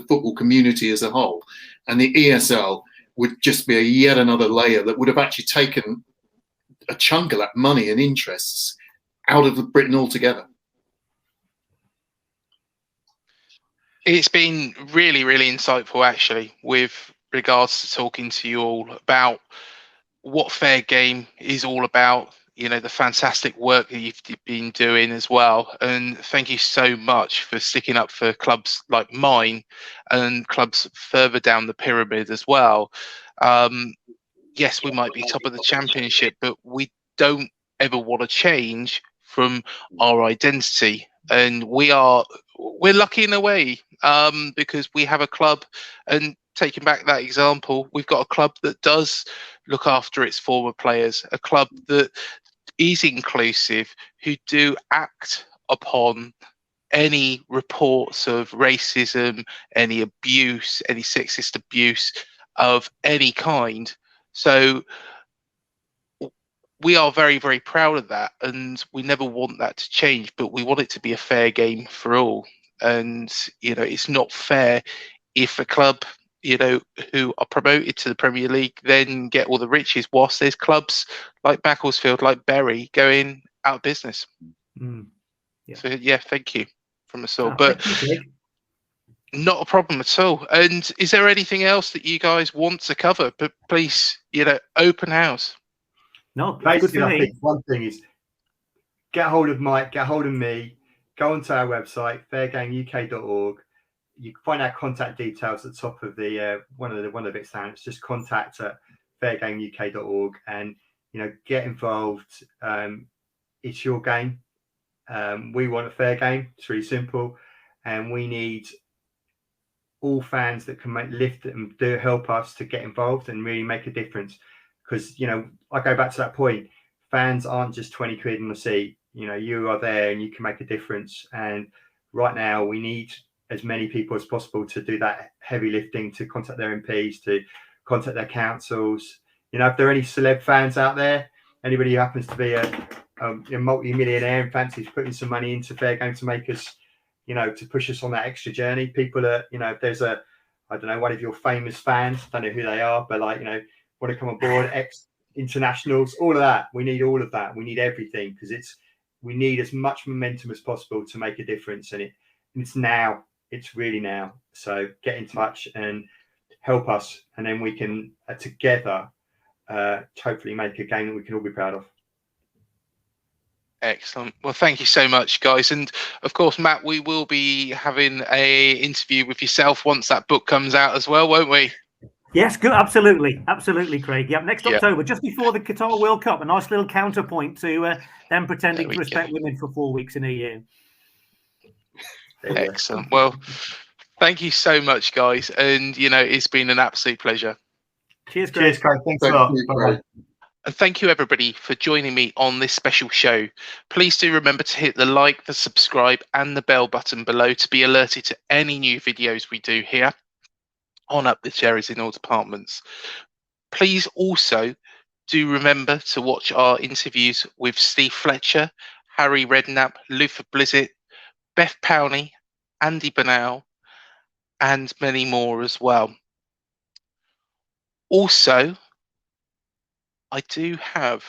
football community as a whole. And the ESL would just be yet another layer that would have actually taken a chunk of that money and interests out of Britain altogether. It's been really, really insightful, actually, with regards to talking to you all about what Fair Game is all about, you know, the fantastic work that you've been doing as well. And thank you so much for sticking up for clubs like mine and clubs further down the pyramid as well. Yes, we might be top of the Championship, but we don't ever want to change from our identity. And we're lucky in a way, because we have a club, and taking back that example, we've got a club that does look after its former players, a club that is inclusive, who do act upon any reports of racism, any abuse, any sexist abuse of any kind. So we are very, very proud of that, and we never want that to change, but we want it to be a fair game for all. And, you know, it's not fair if a club, you know, who are promoted to the Premier League then get all the riches, whilst there's clubs like Macclesfield, like Bury, going out of business. Yeah. So, yeah, thank you from us all. But not a problem at all. And is there anything else that you guys want to cover? But please, you know, open house. No, basically, I think one thing is get hold of Mike, get hold of me, go onto our website, fairgameuk.org. You can find our contact details at the top of the one of the bits down. It's just contact at fairgameuk.org, and you know, get involved. It's your game. We want a fair game. It's really simple, and we need all fans that can lift it and help us to get involved and really make a difference. Because, you know, I go back to that point, fans aren't just 20 quid in the seat. You know, you are there and you can make a difference. And right now we need as many people as possible to do that heavy lifting, to contact their MPs, to contact their councils. You know, if there are any celeb fans out there, anybody who happens to be a multi-millionaire and fancies putting some money into Fair Game to make us, you know, to push us on that extra journey. People are, you know, if there's I don't know, one of your famous fans, don't know who they are, but like, you know, want to come on board, ex-internationals, all of that. We need all of that. We need everything, because we need as much momentum as possible to make a difference. And it's now, it's really now. So get in touch and help us. And then we can together hopefully make a game that we can all be proud of. Excellent. Well, thank you so much, guys. And of course, Matt, we will be having a interview with yourself once that book comes out as well, won't we? Yes, good. Absolutely, Craig. Yep, next October, just before the Qatar World Cup, a nice little counterpoint to them pretending to respect women for 4 weeks in a year. Excellent. Well, thank you so much, guys. And, you know, it's been an absolute pleasure. Cheers, Craig. Cheers, Craig. Thanks a lot. Bye-bye. And thank you, everybody, for joining me on this special show. Please do remember to hit the like, the subscribe, and the bell button below to be alerted to any new videos we do here on Up the Cherries in all departments. Please also do remember to watch our interviews with Steve Fletcher, Harry Redknapp, Luther Blizzett, Beth Powney, Andy Bernal, and many more as well. Also, I do have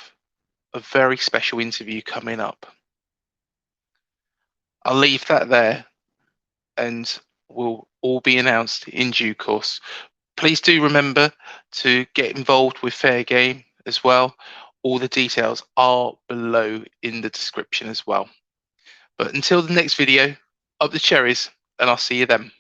a very special interview coming up. I'll leave that there, and will all be announced in due course. Please do remember to get involved with Fair Game as well. All the details are below in the description as well. But until the next video, up the cherries, and I'll see you then.